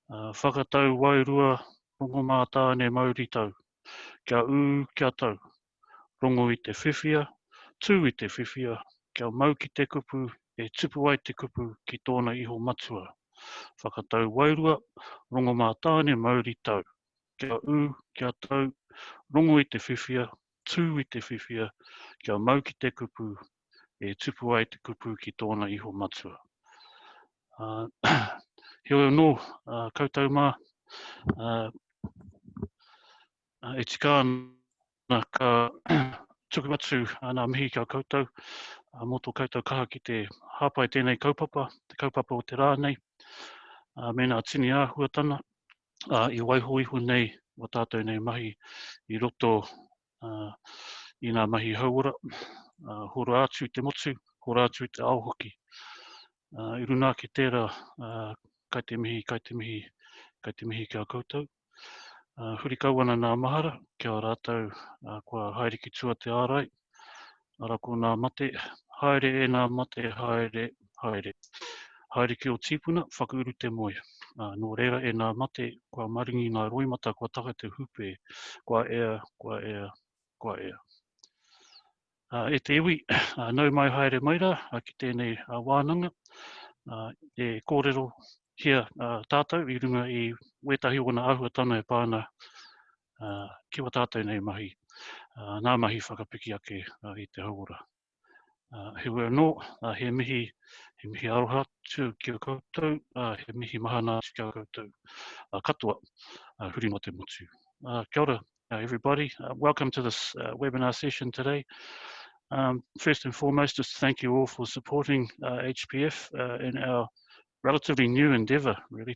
Whakatau wairua, rongo mā tāne Māori tau. Kia kia tau, rongo I te whiwhia, tū I te whiwhia, kia mau ki te kupu, e tupu ai te kupu ki tōna iho matua. Whakatau wairua, rongo mā tāne Māori tau. Kia tau, rongo I te whiwhia, tū I te whiwhia, kia mau ki te kupu, e tupu ai te kupu ki tōna iho matua. Heo no, koutou mā, e tika ana ka tuku atu nā mihi kia koutou, mō tō koutou kaha ki te hāpai tēnei kaupapa, te kaupapa o te rā nei, me nā tini āhuatana, I waiho iho nei o tātou nei mahi I roto I nā mahi hauora, horo atu te motu, horo atu te aohoki. I runa ki tērā, kai te mihi kia koutou. Huri kauana nā mahara, kia rātou kua haere ki tua te ārai. Ara ko nā mate, haere e nā mate, haere. Haere ki o tīpuna, whakauru te moe. Nō reira e nā mate, kua maringi ngā roimata, kua taka te hupe, kua ea. E te iwi, nau mai haere maira, ki tēnei wānanga, e kōrero hia tātou, I runga I wetahi o nā āhuatana e pāna ki wa tātou nei mahi, nā mahi whakapiki ake I te hauora. He wea no, he mihi aroha tu kia koutou, he mihi mahana tu kia koutou, katoa, huri no te motu. Kia ora, everybody. Welcome to this webinar session today. First and foremost, just thank you all for supporting HPF in our relatively new endeavour, really,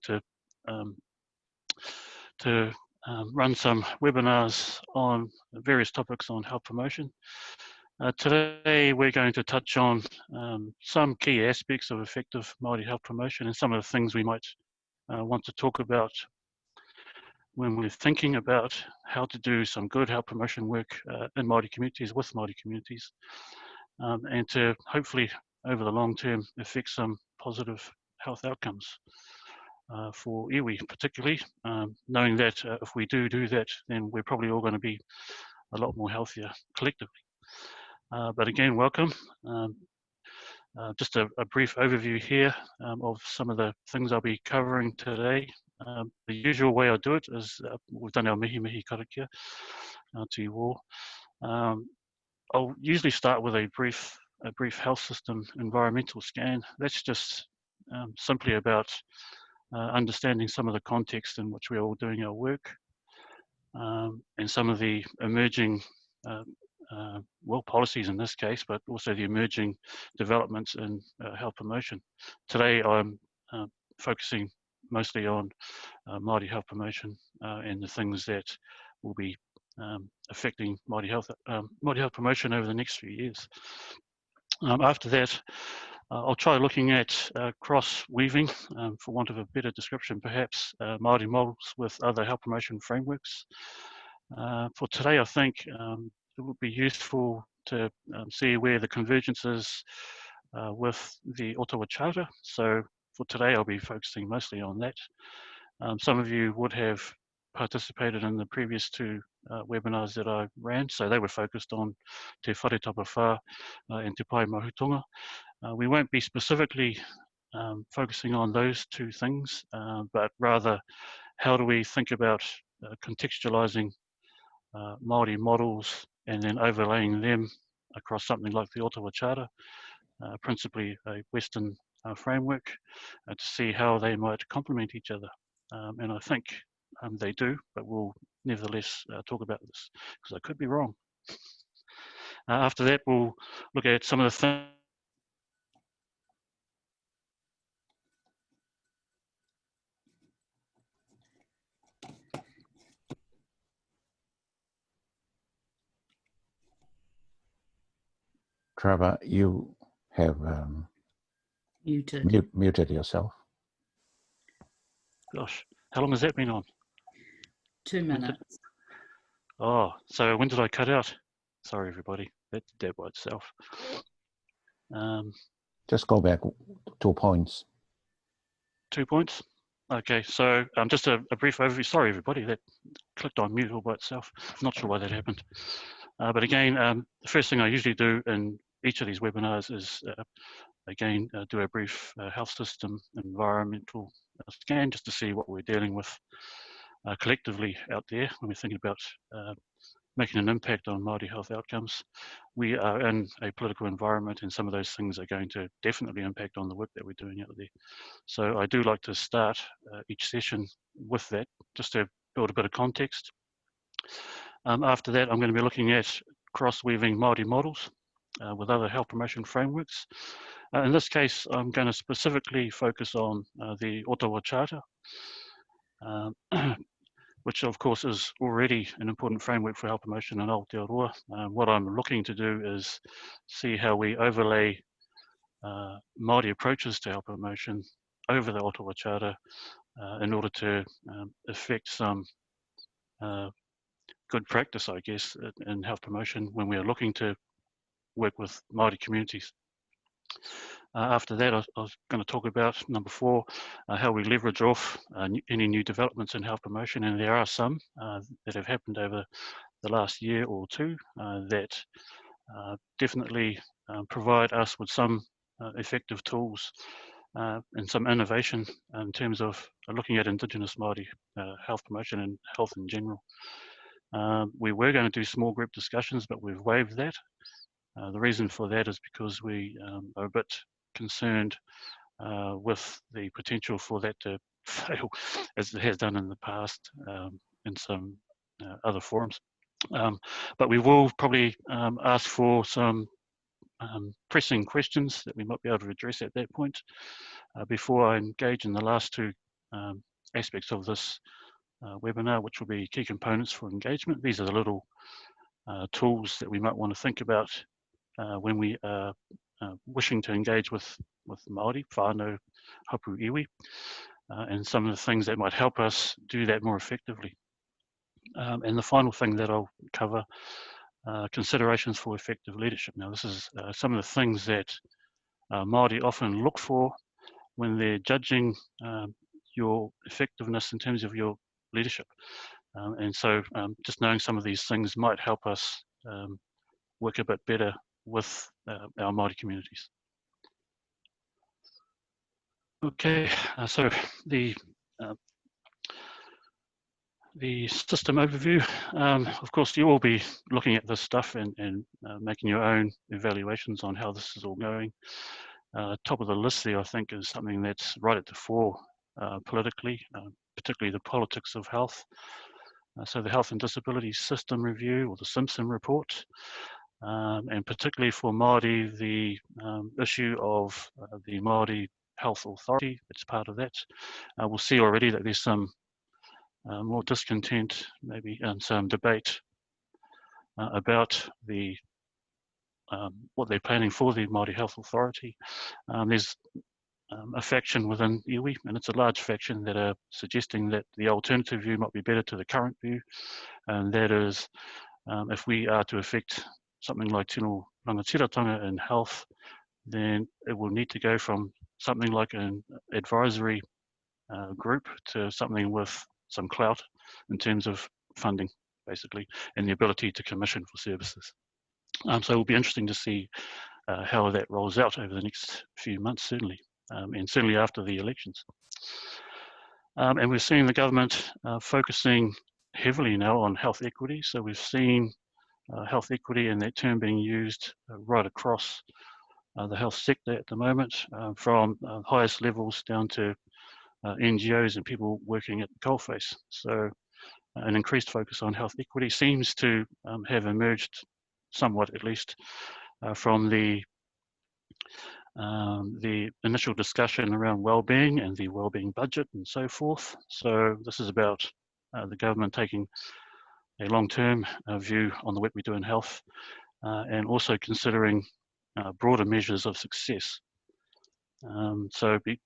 to run some webinars on various topics on health promotion. Today we're going to touch on some key aspects of effective Māori health promotion and some of the things we might want to talk about when we're thinking about how to do some good health promotion work in Māori communities, with Māori communities, and to hopefully over the long term affect some positive health outcomes for iwi particularly, knowing that if we do that, then we're probably all going to be a lot more healthier collectively. But again, welcome. Just a brief overview here of some of the things I'll be covering today. The usual way I do it is we've done our mihi karakia to you all. I'll usually start with a brief health system environmental scan. That's just simply about understanding some of the context in which we're all doing our work and some of the emerging policies in this case, but also the emerging developments in health promotion. Today I'm focusing mostly on Māori health promotion and the things that will be affecting Māori health promotion over the next few years. After that, I'll try looking at cross-weaving, for want of a better description perhaps, Māori models with other health promotion frameworks. For today, I think it would be useful to see where the convergence is with the Ottawa Charter. So for today, I'll be focusing mostly on that. Some of you would have participated in the previous two webinars that I ran, so they were focused on Te Whare Tapa Whā and Te Pai Mahutonga. We won't be specifically focusing on those two things, but rather how do we think about contextualizing Māori models and then overlaying them across something like the Ottawa Charter, principally a Western framework, to see how they might complement each other. And I think they do, but we'll nevertheless talk about this, because I could be wrong. After that, we'll look at some of the things Trevor, you have muted yourself. Gosh, how long has that been on? 2 minutes. Oh, so when did I cut out? Sorry, everybody. That did that by itself. Just go back 2 points. 2 points? Okay, so just a brief overview. Sorry, everybody, that clicked on mute all by itself. Not sure why that happened. But again, the first thing I usually do in each of these webinars is, again, do a brief health system environmental scan just to see what we're dealing with collectively out there when we're thinking about making an impact on Māori health outcomes. We are in a political environment, and some of those things are going to definitely impact on the work that we're doing out there. So I do like to start each session with that, just to build a bit of context. After that, I'm going to be looking at cross-weaving Māori models with other health promotion frameworks. In this case, I'm going to specifically focus on the Ottawa Charter, which of course is already an important framework for health promotion in Aotearoa. What I'm looking to do is see how we overlay Māori approaches to health promotion over the Ottawa Charter in order to effect some good practice, I guess, in health promotion when we are looking to work with Māori communities. After that, I was going to talk about number 4, how we leverage off any new developments in health promotion, and there are some that have happened over the last year or two that definitely provide us with some effective tools and some innovation in terms of looking at Indigenous Māori health promotion and health in general. We were going to do small group discussions, but we've waived that. The reason for that is because we are a bit concerned with the potential for that to fail, as it has done in the past in some other forums. But we will probably ask for some pressing questions that we might be able to address at that point before I engage in the last 2 aspects of this webinar, which will be key components for engagement. These are the little tools that we might want to think about when we are wishing to engage with Māori, whānau, hapu iwi, and some of the things that might help us do that more effectively. And the final thing that I'll cover, considerations for effective leadership. Now, this is some of the things that Māori often look for when they're judging your effectiveness in terms of your leadership. And so just knowing some of these things might help us work a bit better with our Māori communities. Okay, so the system overview. Of course, you will be looking at this stuff and making your own evaluations on how this is all going. Top of the list there, I think, is something that's right at the fore politically, particularly the politics of health. So the Health and Disability System Review, or the Simpson Report, and particularly for Māori, the issue of the Māori Health Authority, it's part of that. We'll see already that there's some more discontent, maybe, and some debate about the what they're planning for the Māori Health Authority. There's a faction within iwi, and it's a large faction, that are suggesting that the alternative view might be better to the current view, and that is if we are to effect something like tino rangatiratanga in health, then it will need to go from something like an advisory group to something with some clout in terms of funding, basically, and the ability to commission for services. So it will be interesting to see how that rolls out over the next few months, certainly, and certainly after the elections. And we're seeing the government focusing heavily now on health equity. So we've seen health equity and that term being used right across the health sector at the moment, from highest levels down to NGOs and people working at the coalface. So an increased focus on health equity seems to have emerged somewhat, at least, from the initial discussion around well-being and the well-being budget and so forth. So this is about the government taking a long-term view on the work we do in health, and also considering broader measures of success. So it'd be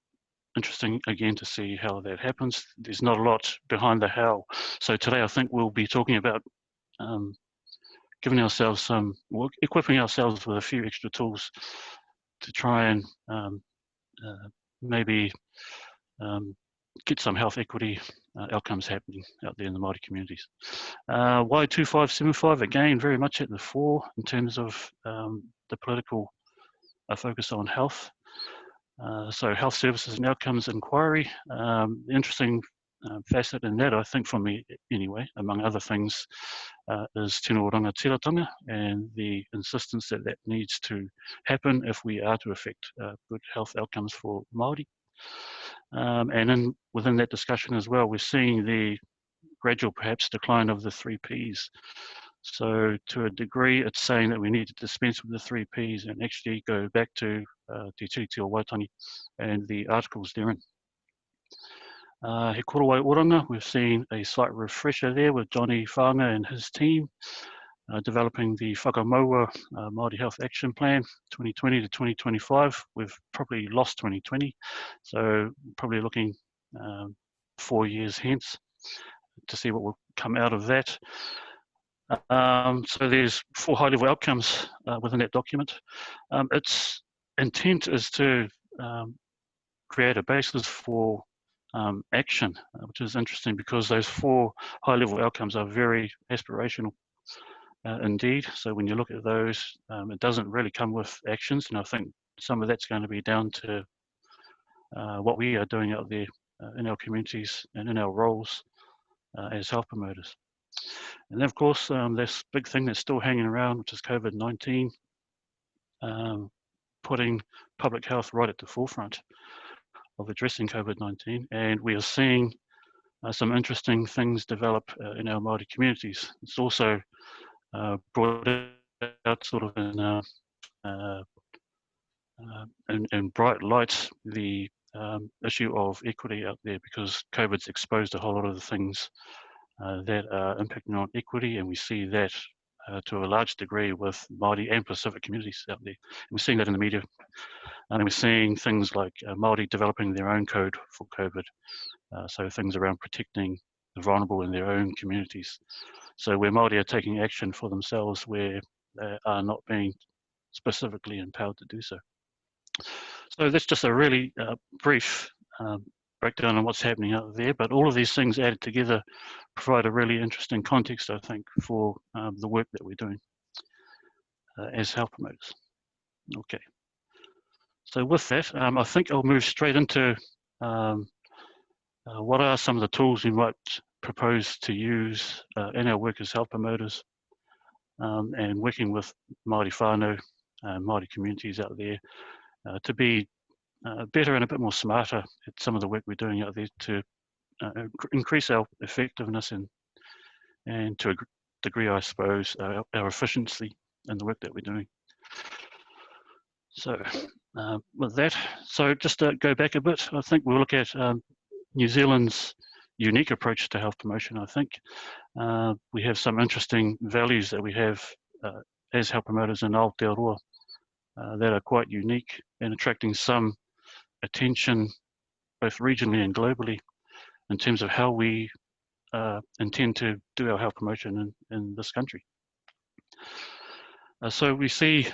interesting again to see how that happens. There's not a lot behind the how. So today I think we'll be talking about giving ourselves some, equipping ourselves with a few extra tools to try and maybe get some health equity outcomes happening out there in the Māori communities. Y2575, again, very much at the fore in terms of the political focus on health. So health services and outcomes inquiry. The interesting facet in that, I think for me anyway, among other things, is tino oranga tiratanga and the insistence that that needs to happen if we are to affect good health outcomes for Māori. And within that discussion as well, we're seeing the gradual perhaps decline of the 3 Ps. So to a degree, it's saying that we need to dispense with the 3 Ps and actually go back to Te Tiriti o Waitangi and the articles therein. He Korowai Oranga, we've seen a slight refresher there with Johnny Whanga and his team developing the Whakamaua Māori Health Action Plan 2020 to 2025. We've probably lost 2020, so probably looking 4 years hence to see what will come out of that. So there's 4 high-level outcomes within that document. Its intent is to create a basis for action, which is interesting because those 4 high-level outcomes are very aspirational indeed. So when you look at those, it doesn't really come with actions, and I think some of that's going to be down to what we are doing out there in our communities and in our roles as health promoters. And then of course, this big thing that's still hanging around, which is COVID-19, putting public health right at the forefront of addressing COVID-19. And we are seeing some interesting things develop in our Māori communities. It's also brought out sort of in bright lights the issue of equity out there, because COVID's exposed a whole lot of the things that are impacting on equity, and we see that to a large degree with Māori and Pacific communities out there. And we're seeing that in the media, and we're seeing things like Māori developing their own code for COVID, so things around protecting the vulnerable in their own communities. So where Māori are taking action for themselves where they are not being specifically empowered to do so. So that's just a really brief breakdown on what's happening out there, but all of these things added together provide a really interesting context, I think, for the work that we're doing as health promoters. Okay. So with that, I think I'll move straight into what are some of the tools we might propose to use in our work as health promoters and working with Māori whānau, Māori communities out there to be better and a bit more smarter at some of the work we're doing out there to increase our effectiveness and to a degree, I suppose, our efficiency in the work that we're doing. So with that, so just to go back a bit, I think we'll look at New Zealand's unique approach to health promotion. I think we have some interesting values that we have as health promoters in Aotearoa that are quite unique and attracting some attention both regionally and globally in terms of how we intend to do our health promotion in this country. So we see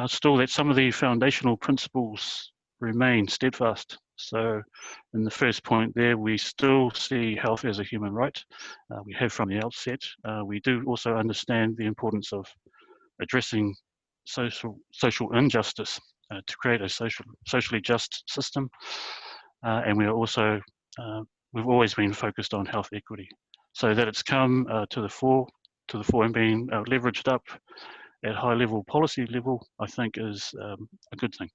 still that some of the foundational principles remain steadfast. So in the first point there, we still see health as a human right. We have from the outset. We do also understand the importance of addressing social injustice to create a socially just system. And we are also, we've always been focused on health equity. So that it's come to the fore and being leveraged up at high level policy level, I think is a good thing.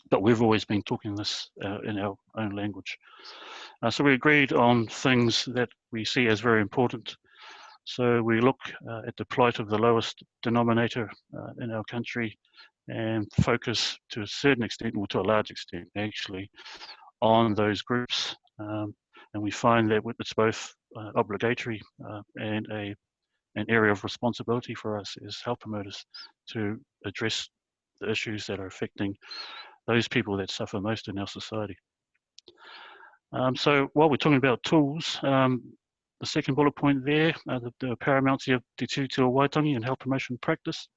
But we've always been talking this in our own language. So we agreed on things that we see as very important. So we look at the plight of the lowest denominator in our country and focus to a certain extent, or to a large extent actually, on those groups. And we find that it's both obligatory and an area of responsibility for us as health promoters to address the issues that are affecting those people that suffer most in our society. So while we're talking about tools, the second bullet point there, the paramountcy of Te Tiriti o Waitangi and health promotion practice.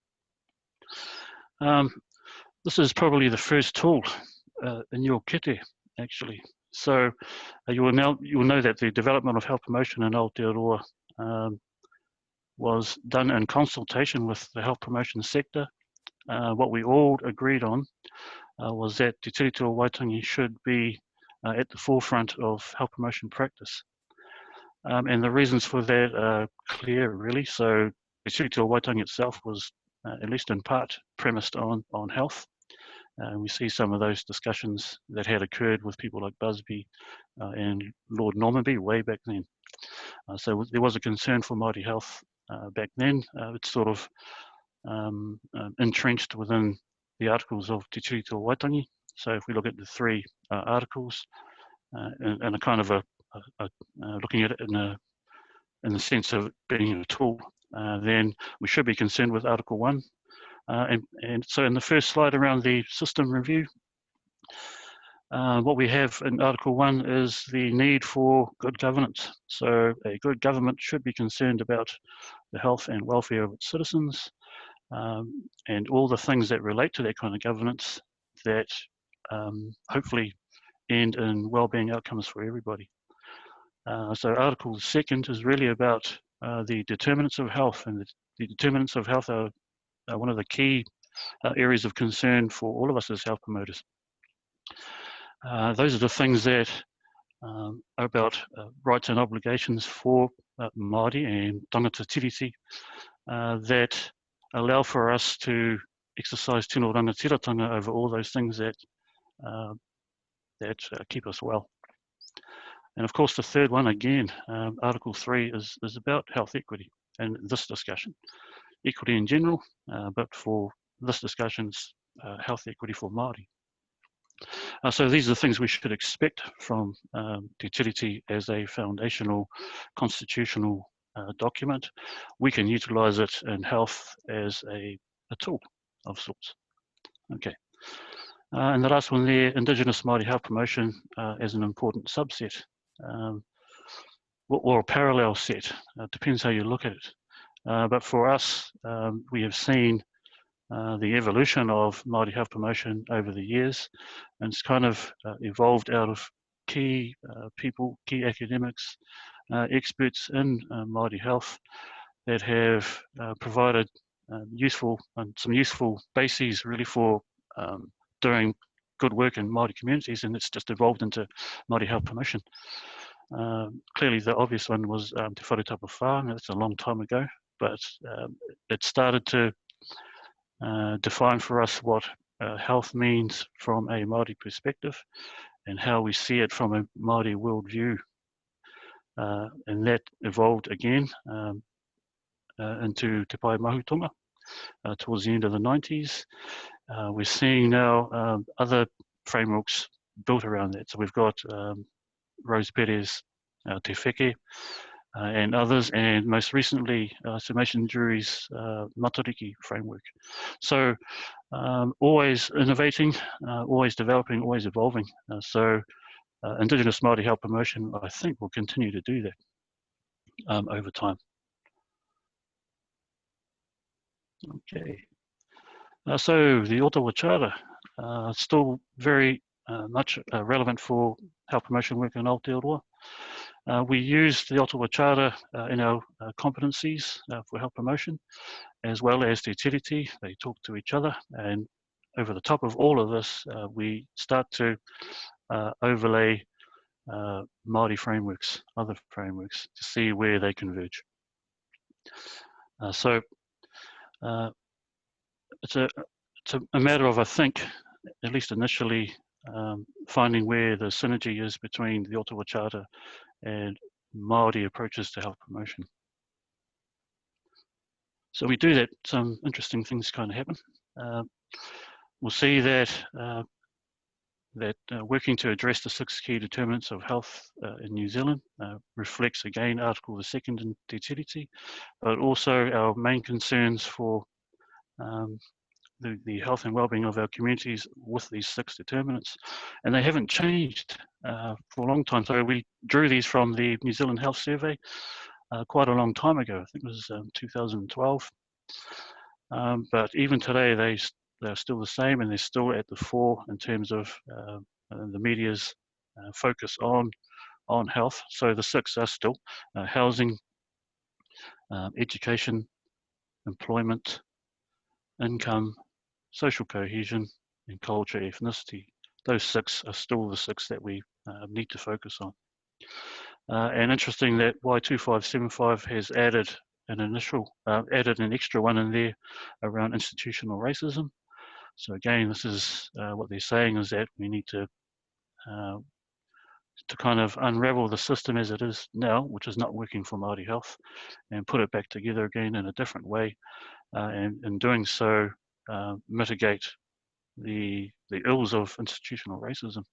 This is probably the first tool in your kete, actually. So you will know that the development of health promotion in Aotearoa was done in consultation with the health promotion sector. What we all agreed on was that Te Tiriti Waitangi should be at the forefront of health promotion practice. And the reasons for that are clear, really. So Te Tiriti Waitangi itself was, at least in part, premised on health. We see some of those discussions that had occurred with people like Busby and Lord Normanby way back then. So there was a concern for Māori health back then. It's sort of entrenched within the articles of Te Tiriti Waitangi. So if we look at the three articles and a kind of looking at it in the sense of being a tool, then we should be concerned with Article 1. And so in the first slide around the system review, what we have in Article 1 is the need for good governance. So a good government should be concerned about the health and welfare of its citizens, and all the things that relate to that kind of governance that hopefully end in well-being outcomes for everybody. So Article 2 is really about the determinants of health, and the determinants of health are one of the key areas of concern for all of us as health promoters. Those are the things that are about rights and obligations for Māori and tangata tiriti that allow for us to exercise tino rangatiratanga over all those things that keep us well. And of course, the third one, again, Article 3 is about health equity and this discussion. Equity in general, but for this discussion's health equity for Māori. So these are the things we should expect from Te Tiriti as a foundational constitutional document. We can utilise it in health as a tool of sorts. Okay. And the last one there, Indigenous Māori Health Promotion as an important subset, or a parallel set, depends how you look at it. But for us, we have seen the evolution of Māori Health Promotion over the years, and it's kind of evolved out of key people, key academics, experts in Māori health that have provided some useful bases really for doing good work in Māori communities, and it's just evolved into Māori Health Promotion. Clearly the obvious one was Te Wharetapa Whā, and that's a long time ago, but it started to define for us what health means from a Māori perspective and how we see it from a Māori worldview. And that evolved again into Te Pai Mahutonga towards the end of the 90s. We're seeing now other frameworks built around that. So we've got Rose Perez, Te Wheke, and others, and most recently Summation Jury's Matariki framework. So always innovating, always developing, always evolving. So Indigenous Māori Health Promotion, I think, will continue to do that over time. Okay. So the Ottawa Charter, still very much relevant for health promotion work in Aotearoa. We use the Ottawa Charter in our competencies for health promotion, as well as Te Tiriti. They talk to each other, and over the top of all of this, we start to overlay Māori frameworks, other frameworks, to see where they converge. So it's a matter of, I think, at least initially, finding where the synergy is between the Ottawa Charter and Māori approaches to health promotion. So we do that, some interesting things kind of happen. We'll see that working to address the 6 key determinants of health in New Zealand reflects again Article 2 in Te Tiriti, but also our main concerns for the health and well-being of our communities with these 6 determinants, and they haven't changed for a long time. So we drew these from the New Zealand Health Survey quite a long time ago. I think it was 2012. But even today, they're still the same, and they're still at the fore in terms of the media's discussion. So we do that, some interesting things kind of happen. We'll see that working to address the 6 key determinants of health in New Zealand reflects again Article 2 in Te Tiriti, but also our main concerns for the health and well-being of our communities with these 6 determinants, and they haven't changed for a long time. So we drew these from the New Zealand Health Survey quite a long time ago. I think it was 2012. But even today, they're still the same in terms of the media's focus on health. So the 6 are still housing, education, employment, income, social cohesion, and culture, ethnicity. Those 6 are still the 6 that we need to focus on. And interesting that Y2575 has added an extra one in there around institutional racism. So again, this is what they're saying is that we need to kind of unravel the system as it is now, which is not working for Māori health, and put it back together again in a different way, and in doing so, mitigate the ills of institutional racism,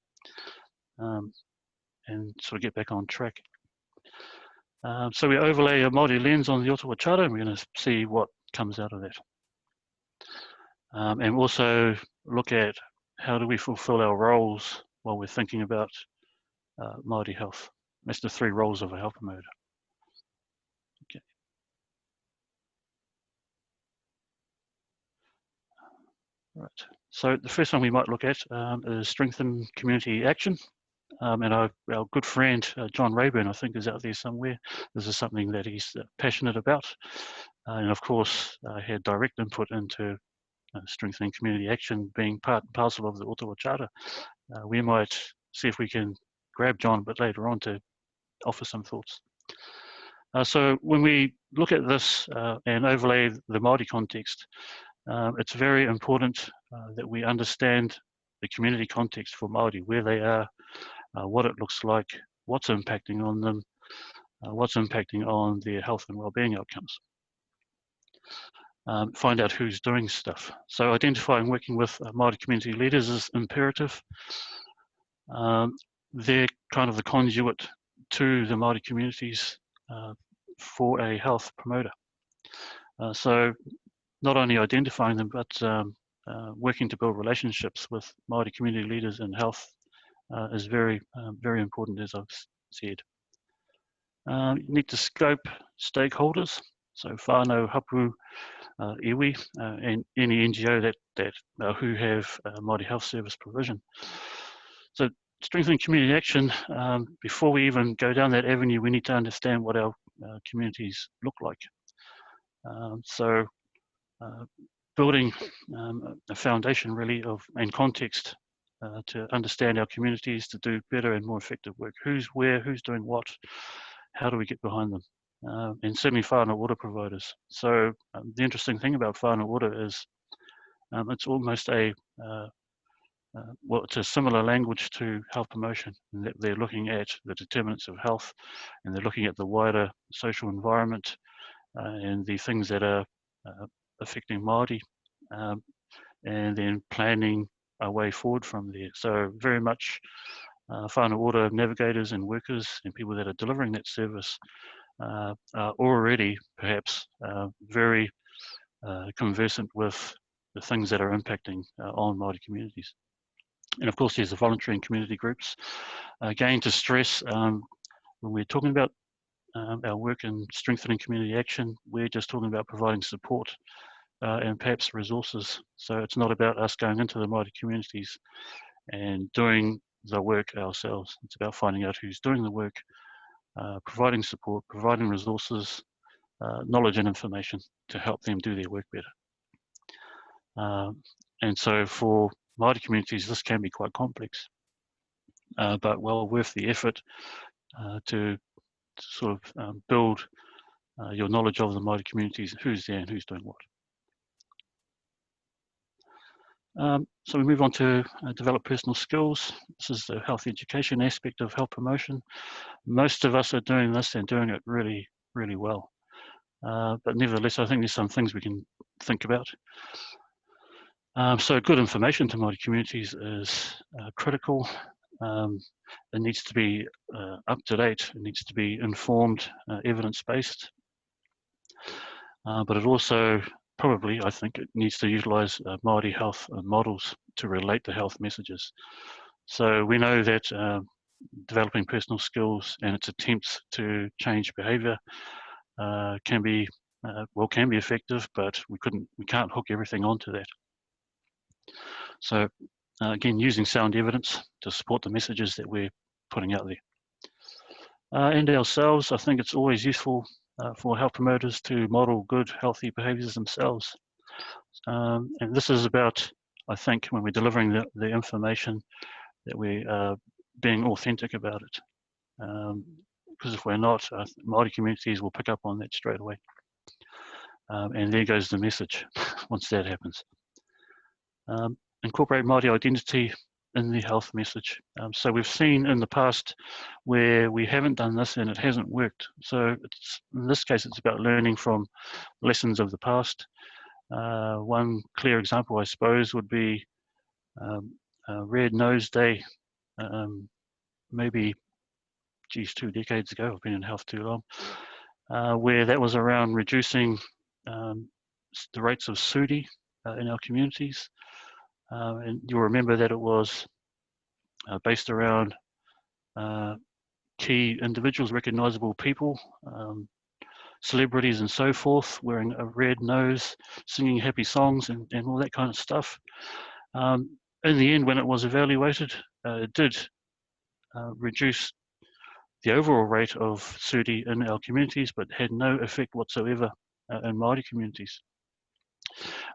and sort of get back on track. So we overlay a Māori lens on the Ottawa Charter, and we're going to see what comes out of that. And also look at how do we fulfill our roles while we're thinking about Māori health. That's the 3 roles of a health promoter. Okay. Right. So the first one we might look at is strengthen community action. And our good friend John Rayburn, I think, is out there somewhere. This is something that he's passionate about, and of course had direct input into strengthening community action being part and parcel of the Ottawa Charter. We might see if we can grab John a bit later on to offer some thoughts. So when we look at this and overlay the Māori context, it's very important that we understand the community context for Māori, where they are, what it looks like, what's impacting on them, what's impacting on their health and well-being outcomes. Find out who's doing stuff. So identifying, working with Māori community leaders is imperative. They're kind of the conduit to the Māori communities for a health promoter. So not only identifying them, but working to build relationships with Māori community leaders in health is very, very important, as I've said. You need to scope stakeholders, so whānau, hapu, iwi, and any NGO that who have Māori health service provision. So strengthening community action, before we even go down that avenue, we need to understand what our communities look like. So building a foundation really and context to understand our communities, to do better and more effective work. Who's where, who's doing what, how do we get behind them? And certainly whānau order providers. So the interesting thing about whānau order is it's almost well, it's a similar language to health promotion, in that they're looking at the determinants of health, and they're looking at the wider social environment and the things that are affecting Māori, and then planning a way forward from there. So very much whānau order navigators and workers and people that are delivering that service are already perhaps very conversant with the things that are impacting on Māori communities. And of course, there's the voluntary and community groups. Again, to stress, when we're talking about our work in strengthening community action, we're just talking about providing support and perhaps resources. So it's not about us going into the Māori communities and doing the work ourselves. It's about finding out who's doing the work, providing support, providing resources, knowledge and information to help them do their work better. And so for Māori communities, this can be quite complex, but well worth the effort to sort of build your knowledge of the Māori communities, who's there and who's doing what. So we move on to develop personal skills. This is the health education aspect of health promotion. Most of us are doing this and doing it really, really well. But nevertheless, I think there's some things we can think about. So good information to Māori communities is critical. It needs to be up to date. It needs to be informed, evidence-based. But it also probably, I think, it needs to utilise Māori health models to relate the health messages. So we know that developing personal skills and its attempts to change behaviour can be effective, but we can't hook everything onto that. So again, using sound evidence to support the messages that we're putting out there. And ourselves, I think it's always useful for health promoters to model good, healthy behaviours themselves. And this is about, I think, when we're delivering the information, that we are being authentic about it. Because if we're not, Māori communities will pick up on that straight away. And there goes the message once that happens. Incorporate Māori identity in the health message. So we've seen in the past where we haven't done this and it hasn't worked. So in this case, it's about learning from lessons of the past. One clear example, I suppose, would be Red Nose Day, maybe, 2 decades ago. I've been in health too long, where that was around reducing the rates of SUDI in our communities. And you'll remember that it was based around key individuals, recognizable people, celebrities and so forth, wearing a red nose, singing happy songs and all that kind of stuff. In the end, when it was evaluated, it did reduce the overall rate of SUDI in our communities, but had no effect whatsoever in Māori communities.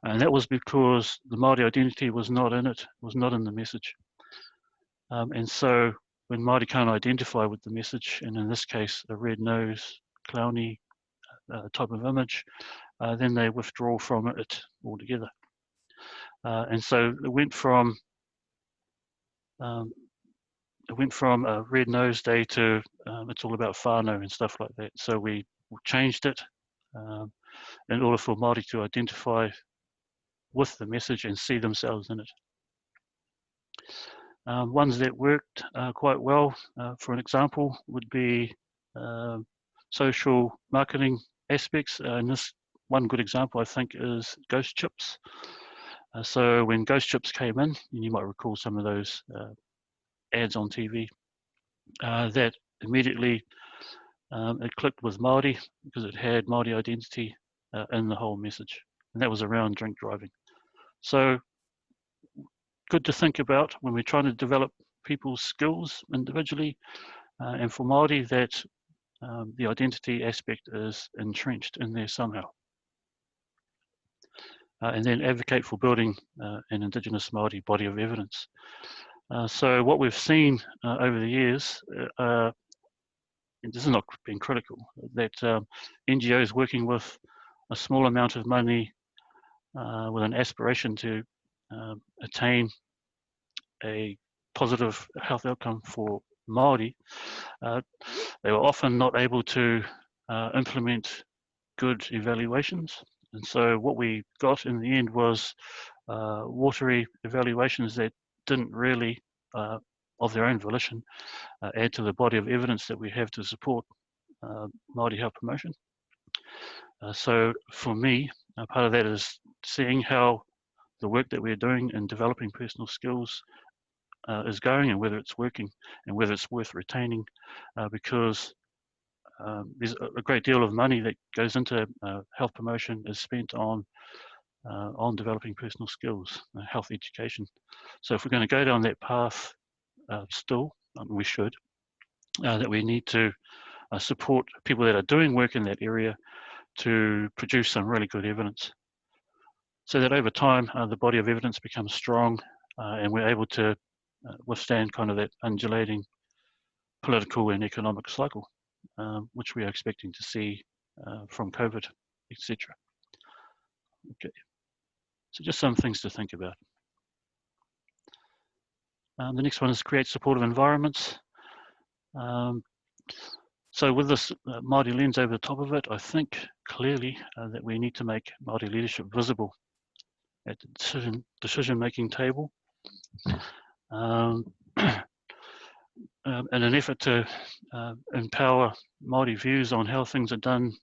And that was because the Māori identity was not in it, was not in the message. And so when Māori can't identify with the message, and in this case, a red nose, clowny type of image, then they withdraw from it altogether. And so it went from a Red Nose Day to it's all about whānau and stuff like that. So we changed it in order for Māori to identify with the message and see themselves in it. Ones that worked quite well, for an example, would be social marketing aspects. And this one good example, I think, is ghost chips. So when ghost chips came in, and you might recall some of those ads on TV, that immediately it clicked with Māori because it had Māori identity in the whole message. And that was around drink driving. So good to think about when we're trying to develop people's skills individually, and for Māori that the identity aspect is entrenched in there somehow. And then advocate for building an Indigenous Māori body of evidence. So what we've seen over the years, and this has not been critical, that NGOs working with a small amount of money with an aspiration to attain a positive health outcome for Māori, they were often not able to implement good evaluations. And so what we got in the end was watery evaluations that didn't really, of their own volition, add to the body of evidence that we have to support Māori Health Promotion. So for me, part of that is seeing how the work that we're doing in developing personal skills is going and whether it's working and whether it's worth retaining, because there's a great deal of money that goes into health promotion is spent on developing personal skills, health education. So if we're going to go down that path still, we should, that we need to support people that are doing work in that area to produce some really good evidence, so that over time the body of evidence becomes strong and we're able to withstand kind of that undulating political and economic cycle, which we are expecting to see from COVID, etc. Okay, so just some things to think about. The next one is create supportive environments. So with this Māori lens over the top of it, I think clearly that we need to make Māori leadership visible at the decision-making table. In an effort to empower Māori views on how things are done,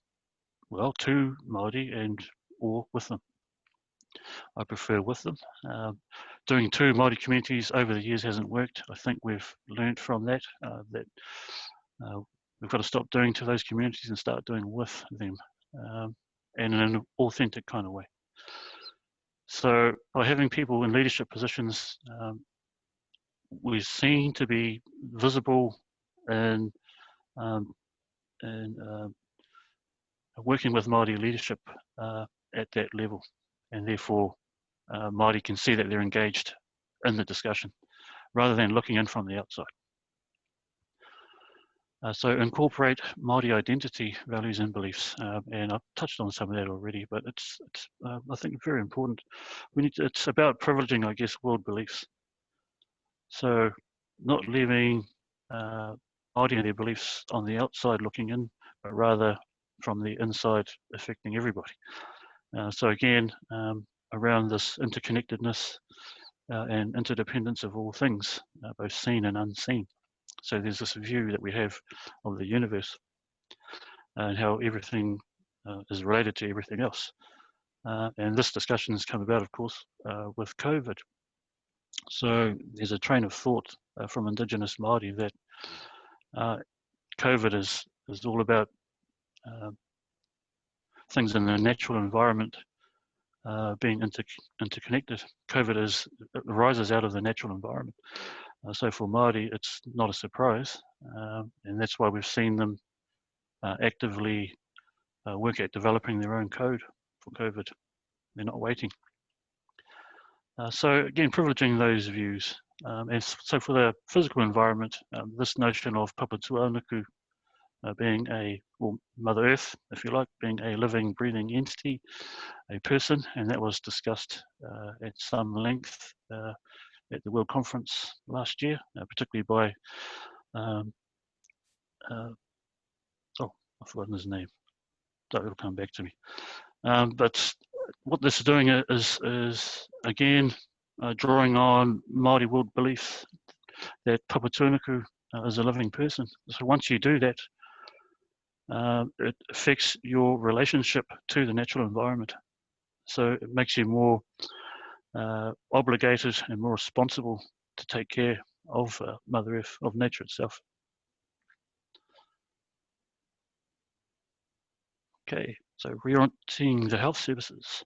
well, to Māori and or with them. I prefer with them. Doing to Māori communities over the years hasn't worked. I think we've learned from that, that we've got to stop doing to those communities and start doing with them, and in an authentic kind of way. So by having people in leadership positions we're seen to be visible in, working with Māori leadership at that level, and therefore Māori can see that they're engaged in the discussion rather than looking in from the outside. So incorporate Māori identity, values and beliefs, and I've touched on some of that already, but it's I think very important. It's about privileging, I guess, world beliefs. So not leaving Māori and their beliefs on the outside looking in, but rather from the inside affecting everybody. So again, around this interconnectedness and interdependence of all things, both seen and unseen. So there's this view that we have of the universe and how everything is related to everything else. And this discussion has come about, of course, with COVID. So there's a train of thought from Indigenous Māori that COVID is all about things in the natural environment being interconnected. COVID arises out of the natural environment. So for Māori, it's not a surprise, and that's why we've seen them actively work at developing their own code for COVID. They're not waiting. So again, privileging those views. And so for the physical environment, this notion of Papatūānuku being Mother Earth, if you like, being a living, breathing entity, a person, and that was discussed at some length at the World Conference last year, particularly by, I've forgotten his name, so it'll come back to me. But what this is doing is again, drawing on Māori world beliefs that Papatūānuku is a living person. So once you do that, it affects your relationship to the natural environment. So it makes you more obligated and more responsible to take care of Mother Earth, of nature itself. Okay, so reorienting the health services.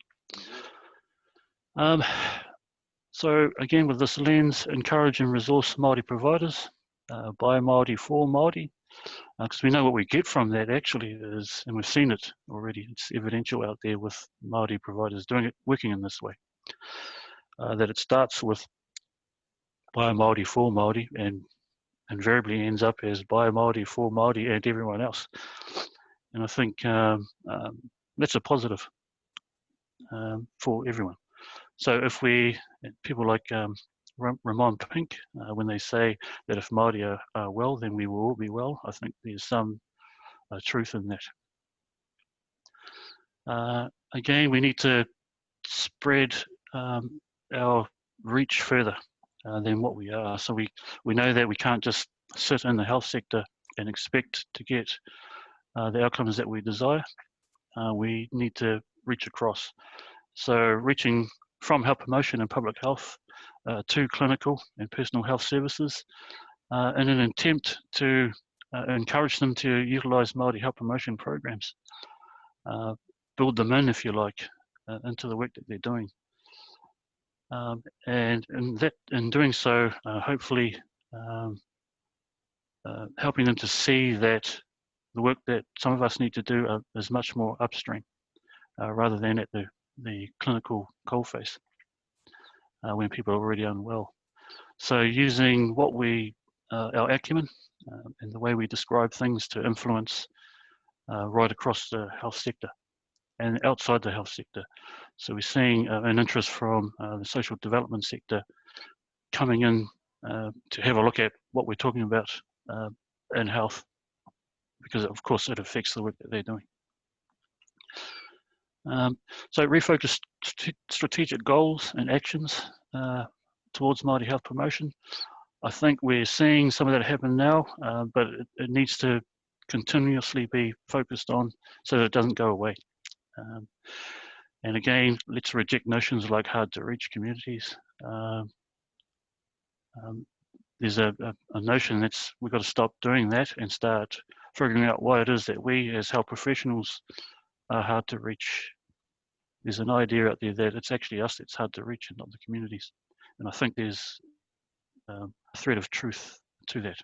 So again, with this lens, encourage and resource Māori providers, by Māori for Māori, because we know what we get from that actually is, and we've seen it already, it's evidential out there with Māori providers doing it, working in this way, that it starts with by Māori for Māori and invariably ends up as by Māori for Māori and everyone else. And I think that's a positive for everyone. So if people like Ramon Pink, when they say that if Māori are well, then we will all be well, I think there's some truth in that. Again, we need to spread our reach further than what we are. So we know that we can't just sit in the health sector and expect to get the outcomes that we desire. We need to reach across. So reaching from health promotion and public health to clinical and personal health services in an attempt to encourage them to utilise Māori health promotion programs, build them in, if you like, into the work that they're doing. And in doing so, hopefully helping them to see that the work that some of us need to do is much more upstream rather than at the clinical coalface when people are already unwell. So using what our acumen and the way we describe things to influence right across the health sector and outside the health sector. So we're seeing an interest from the social development sector coming in to have a look at what we're talking about in health, because of course it affects the work that they're doing. So refocus strategic goals and actions towards Māori health promotion. I think we're seeing some of that happen now, but it needs to continuously be focused on so that it doesn't go away. And again, let's reject notions like hard to reach communities. There's a notion that we've got to stop doing that and start figuring out why it is that we as health professionals are hard to reach. There's an idea out there that it's actually us that's hard to reach and not the communities. And I think there's thread of truth to that.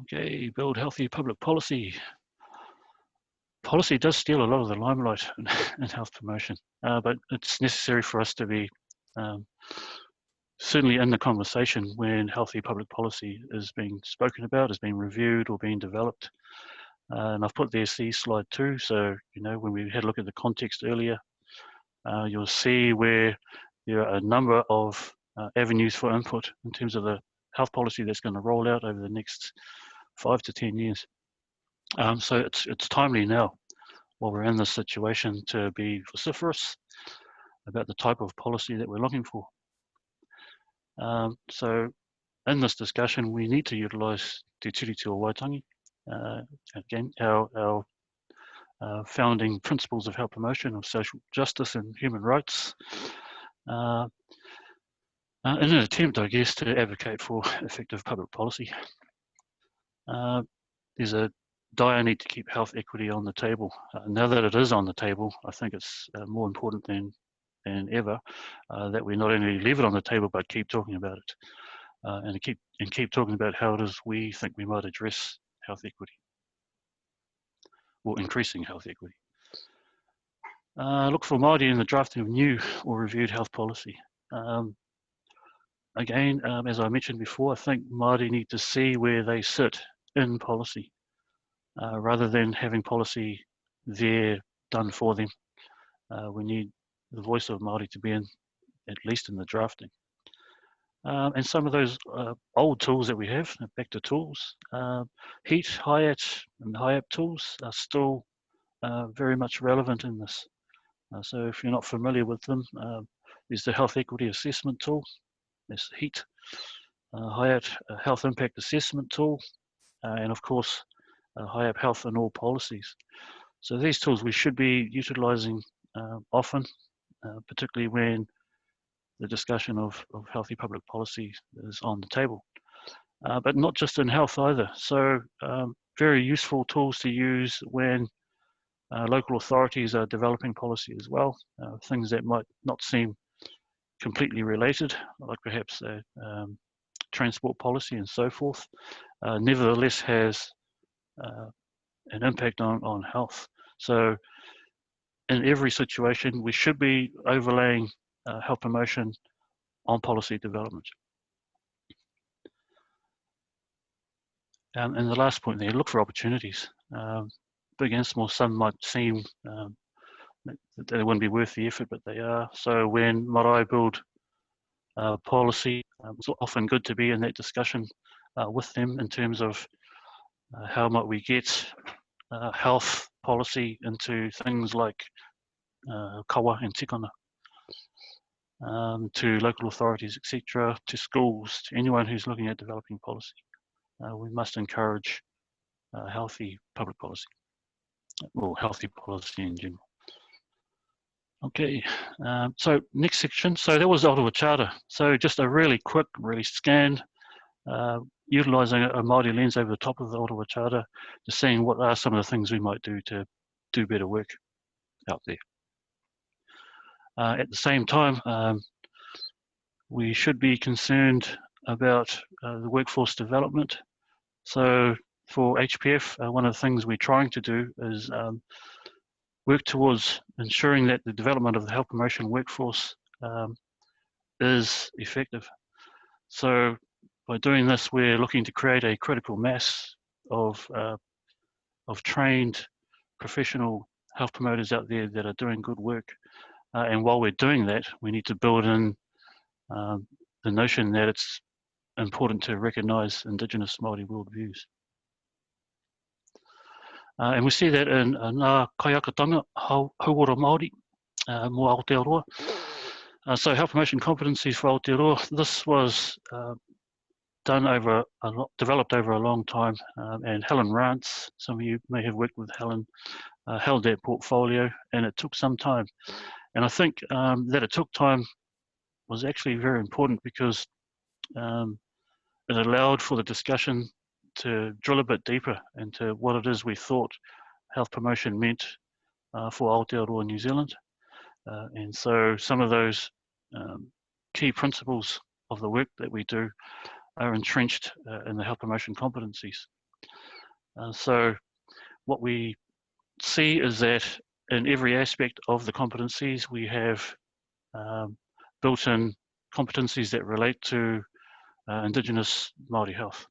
Okay, build healthy public policy. Policy does steal a lot of the limelight in health promotion, but it's necessary for us to be certainly in the conversation when healthy public policy is being spoken about, is being reviewed or being developed. And I've put the SC slide too, so when we had a look at the context earlier, you'll see where there are a number of avenues for input in terms of the health policy that's going to roll out over the next 5 to 10 years. So it's timely now, while we're in this situation, to be vociferous about the type of policy that we're looking for. So in this discussion, we need to utilise Te Tiriti o Waitangi. Again, our founding principles of health promotion, of social justice and human rights, in an attempt, I guess, to advocate for effective public policy. There's a dire need to keep health equity on the table. Now that it is on the table, I think it's more important than ever that we not only leave it on the table, but keep talking about it, and keep talking about how it is we think we might address health equity, or increasing health equity. Look for Māori in the drafting of new or reviewed health policy. Again, as I mentioned before, I think Māori need to see where they sit in policy, rather than having policy there done for them. We need the voice of Māori to be in, at least in the drafting. And some of those old tools that we have, back to tools, HEAT, HIAT, and HIAP tools are still very much relevant in this. So if you're not familiar with them, there's the Health Equity Assessment Tool, there's HEAT, HIAT Health Impact Assessment Tool, and of course, HIAP Health in All Policies. So these tools we should be utilising often, particularly when the discussion of healthy public policy is on the table. But not just in health either. So very useful tools to use when local authorities are developing policy as well, things that might not seem completely related, like perhaps transport policy and so forth, nevertheless has an impact on health. So in every situation, we should be overlaying health promotion on policy development. And the last point there, look for opportunities. Big and small, some might seem that they wouldn't be worth the effort, but they are. So when marae build policy, it's often good to be in that discussion with them in terms of how might we get health policy into things like kawa and tikanga, to local authorities, etc., to schools, to anyone who's looking at developing policy. We must encourage healthy public policy, or healthy policy in general. Okay, so next section. So that was the Ottawa Charter. So just a really quick, really scan, utilising a Māori lens over the top of the Ottawa Charter, just seeing what are some of the things we might do to do better work out there. At the same time, we should be concerned about the workforce development. So for HPF, one of the things we're trying to do is work towards ensuring that the development of the health promotion workforce is effective. So by doing this, we're looking to create a critical mass of trained professional health promoters out there that are doing good work. And while we're doing that, we need to build in the notion that it's important to recognise Indigenous Māori worldviews. And we see that in ngā kaiakatanga hauora Māori mo Aotearoa. So health promotion competencies for Aotearoa, this was developed over a long time, and Helen Rance, some of you may have worked with Helen, held that portfolio, and it took some time. And I think that it took time was actually very important because it allowed for the discussion to drill a bit deeper into what it is we thought health promotion meant for Aotearoa New Zealand. And so some of those key principles of the work that we do are entrenched in the health promotion competencies. So what we see is that in every aspect of the competencies, we have built-in competencies that relate to Indigenous Māori health.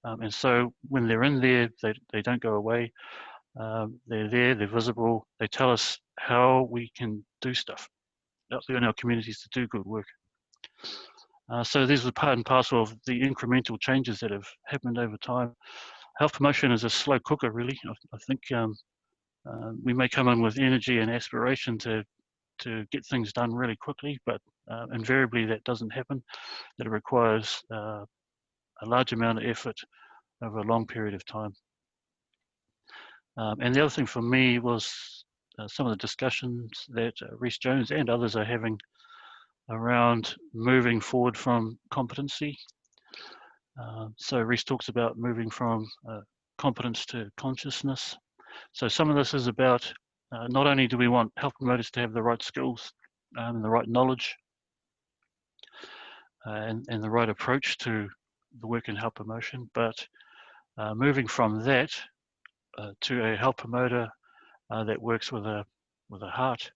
And so when they're in there, they don't go away. They're there, they're visible, they tell us how we can do stuff out there in our communities to do good work. So these are part and parcel of the incremental changes that have happened over time. Health promotion is a slow cooker, really. I think we may come in with energy and aspiration to get things done really quickly, but invariably that doesn't happen. That it requires a large amount of effort over a long period of time. And the other thing for me was some of the discussions that Rhys Jones and others are having around moving forward from competency. So Rhys talks about moving from competence to consciousness. So some of this is about not only do we want health promoters to have the right skills and the right knowledge and the right approach to the work in health promotion, but moving from that to a health promoter that works with a heart.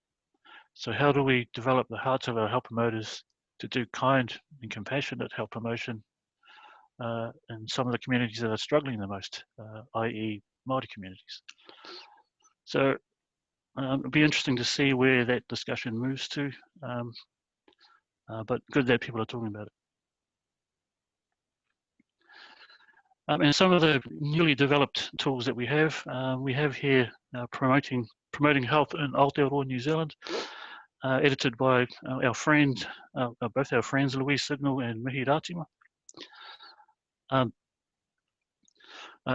So how do we develop the hearts of our health promoters to do kind and compassionate health promotion in some of the communities that are struggling the most, i.e. Māori communities? So it'll be interesting to see where that discussion moves to, but good that people are talking about it. And some of the newly developed tools that we have here promoting health in Aotearoa, New Zealand, edited by our friend, both our friends, Louise Signal and Mihi Ratima.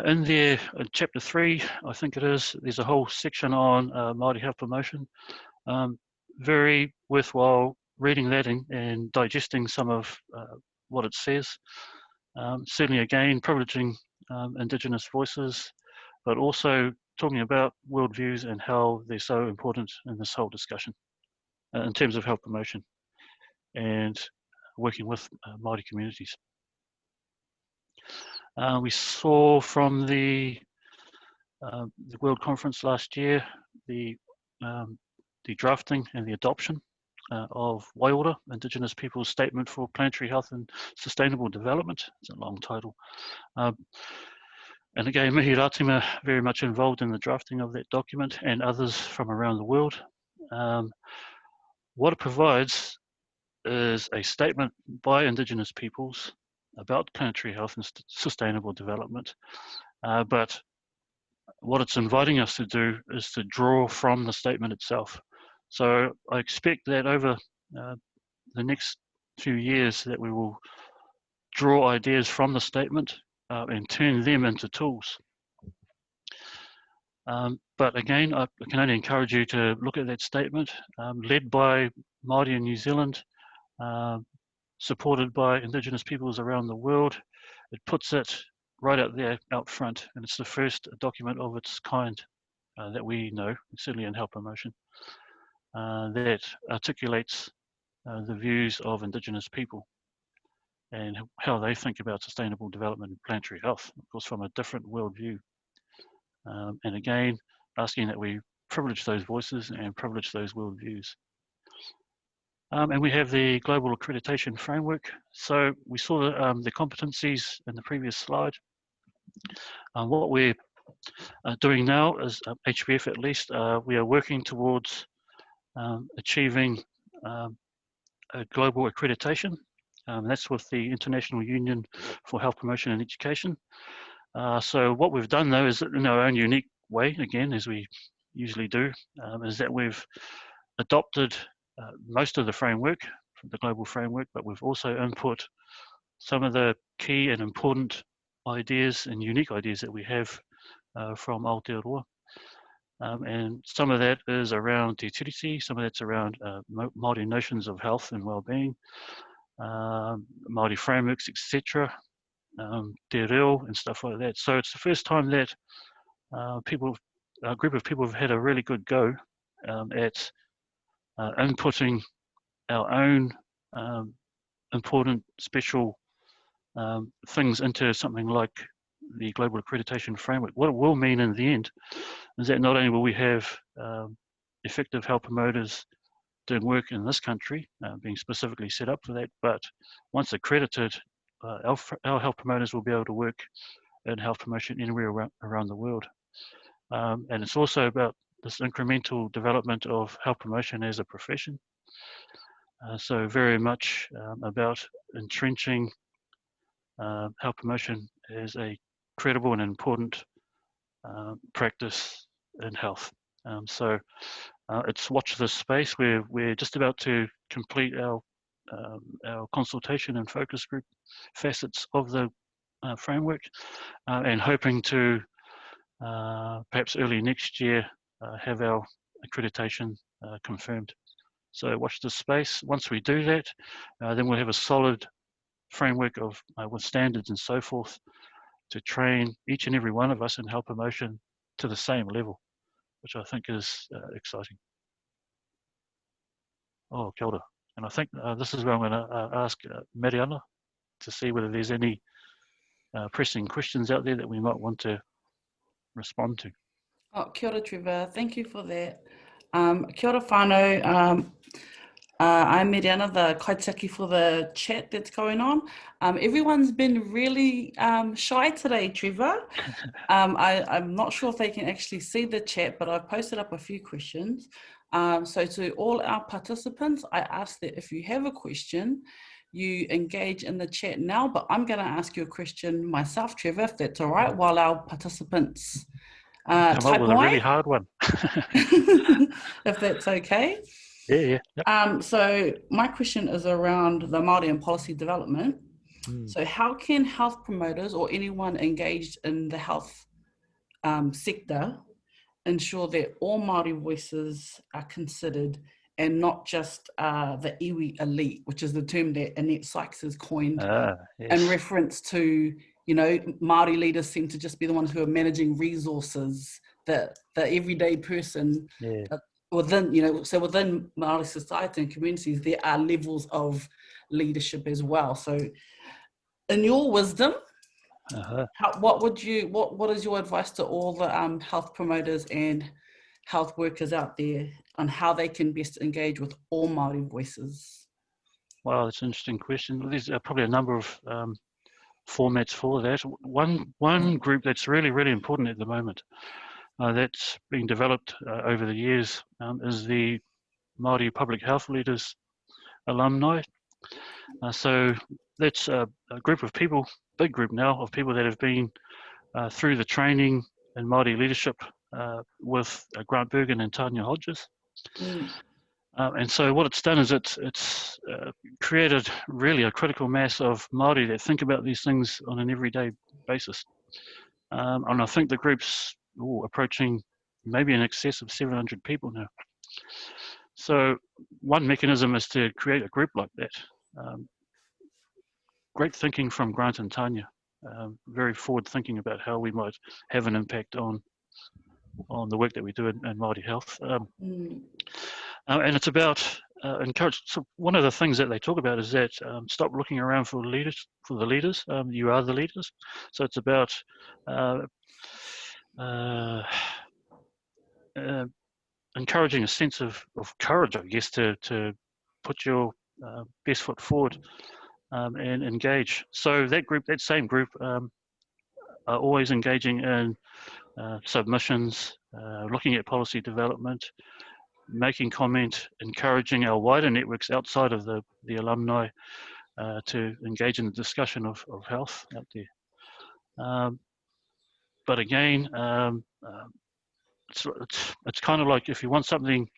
In there, chapter 3, I think it is, there's a whole section on Māori Health Promotion. Very worthwhile reading that and digesting some of what it says. Certainly, again, privileging Indigenous voices, but also talking about worldviews and how they're so important in this whole discussion in terms of health promotion and working with Māori communities. We saw from the World Conference last year the drafting and the adoption of Waiora, Indigenous Peoples' Statement for Planetary Health and Sustainable Development. It's a long title. And again, Mihi Ratima very much involved in the drafting of that document and others from around the world. What it provides is a statement by Indigenous peoples about planetary health and sustainable development. But what it's inviting us to do is to draw from the statement itself. So I expect that over the next few years that we will draw ideas from the statement and turn them into tools. But again, I can only encourage you to look at that statement, led by Māori in New Zealand, supported by Indigenous peoples around the world. It puts it right out there, out front, and it's the first document of its kind that we know, certainly in health promotion, that articulates the views of Indigenous people and how they think about sustainable development and planetary health, of course, from a different worldview. And again, asking that we privilege those voices and privilege those worldviews. And we have the global accreditation framework. So we saw the competencies in the previous slide. What we're doing now is, HPF at least, we are working towards achieving a global accreditation. That's with the International Union for Health Promotion and Education. So what we've done though is in our own unique way, again, as we usually do, is that we've adopted most of the framework, from the global framework, but we've also input some of the key and important ideas and unique ideas that we have from Aotearoa. And some of that is around te tiriti, some of that's around Māori notions of health and well-being, Māori frameworks, etc., te reo and stuff like that. So it's the first time that a group of people have had a really good go at inputting our own important special things into something like the global accreditation framework. What it will mean in the end is that not only will we have effective health promoters doing work in this country, being specifically set up for that, but once accredited, our health promoters will be able to work in health promotion anywhere around the world. And it's also about this incremental development of health promotion as a profession. So very much about entrenching health promotion as a credible and important practice in health. So it's watch this space. We're just about to complete our consultation and focus group facets of the framework, and hoping to perhaps early next year have our accreditation confirmed. So watch this space. Once we do that, then we'll have a solid framework of with standards and so forth to train each and every one of us in health promotion to the same level, which I think is exciting. Oh, kia ora. And I think this is where I'm going to ask Mariana to see whether there's any pressing questions out there that we might want to respond to. Oh, kia ora, Trevor. Thank you for that. Kia ora whānau. I'm Mariana, the kaitaki for the chat that's going on. Everyone's been really shy today, Trevor. I'm not sure if they can actually see the chat, but I've posted up a few questions. So to all our participants, I ask that if you have a question, you engage in the chat now, but I'm going to ask you a question myself, Trevor, if that's all right, while our participants Come up with a really hard one. if that's okay. Yeah. Yep. So my question is around the Māori and policy development. So how can health promoters or anyone engaged in the health sector ensure that all Māori voices are considered and not just the iwi elite, which is the term that Annette Sykes has coined in reference to, you know, Māori leaders seem to just be the ones who are managing resources, the everyday person within, you know, so within Māori society and communities, there are levels of leadership as well. So in your wisdom, what is your advice to all the health promoters and health workers out there on how they can best engage with all Māori voices? Wow, that's an interesting question. There's probably a number of formats for that. One group that's really, really important at the moment that's being developed over the years is the Māori Public Health Leaders alumni. So that's a group of people, big group now, of people that have been through the training in Māori leadership with Grant Bergen and Tanya Hodges. And so what it's done is it's created really a critical mass of Māori that think about these things on an everyday basis. And I think the group's approaching maybe in excess of 700 people now. So one mechanism is to create a group like that. Great thinking from Grant and Tanya, very forward thinking about how we might have an impact on the work that we do in Māori health. And it's about encourage. So one of the things that they talk about is that stop looking around for the leaders. You are the leaders. So it's about encouraging a sense of courage, I guess, to put your best foot forward and engage. So that group, that same group, are always engaging in submissions, looking at policy development, making comment, encouraging our wider networks outside of the alumni to engage in the discussion of health out there. But again, it's kind of like if you want something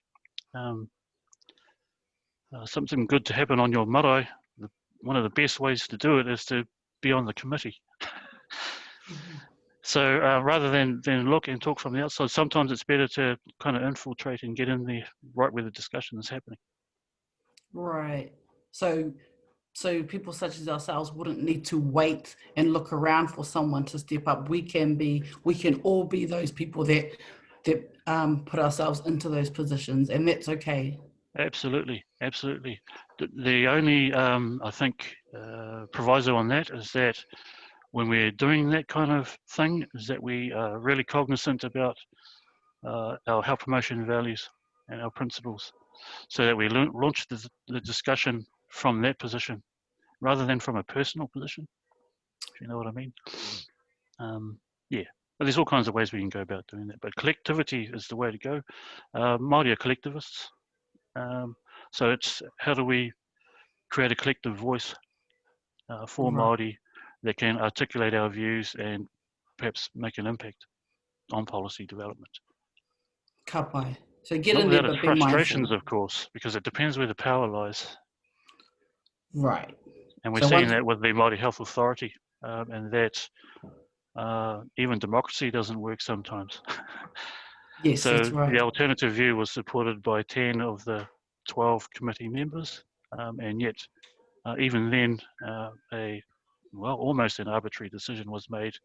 something good to happen on your marae, one of the best ways to do it is to be on the committee. So rather than look and talk from the outside, sometimes it's better to kind of infiltrate and get in there right where the discussion is happening. Right. So people such as ourselves wouldn't need to wait and look around for someone to step up. We can all be those people that put ourselves into those positions, and that's okay. Absolutely, absolutely. The only, I think, proviso on that is that when we're doing that kind of thing, is that we are really cognizant about our health promotion values and our principles, so that we launch the discussion from that position rather than from a personal position, if you know what I mean. Yeah, but there's all kinds of ways we can go about doing that, but collectivity is the way to go. Māori are collectivists, so it's how do we create a collective voice for Māori that can articulate our views and perhaps make an impact on policy development. Ka pai. So get Not in there, without its but be frustrations, mindful. of course, because it depends where the power lies. Right. And we're So seeing once, that with the Māori Health Authority, and that even democracy doesn't work sometimes. yes, So that's right. the alternative view was supported by 10 of the 12 committee members, and yet even then, almost an arbitrary decision was made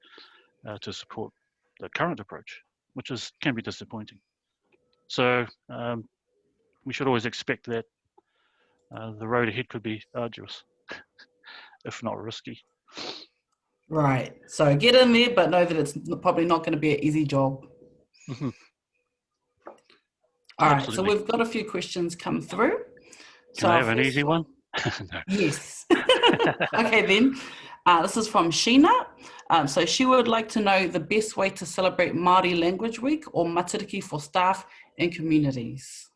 to support the current approach, which can be disappointing. So we should always expect that the road ahead could be arduous, if not risky. Right. So get in there, but know that it's probably not going to be an easy job. Mm-hmm. All right. Absolutely. So we've got a few questions come through. Can I have an easy one? No. Yes. Okay, then. This is from Sheena. So she would like to know the best way to celebrate Māori Language Week or Matariki for staff and communities.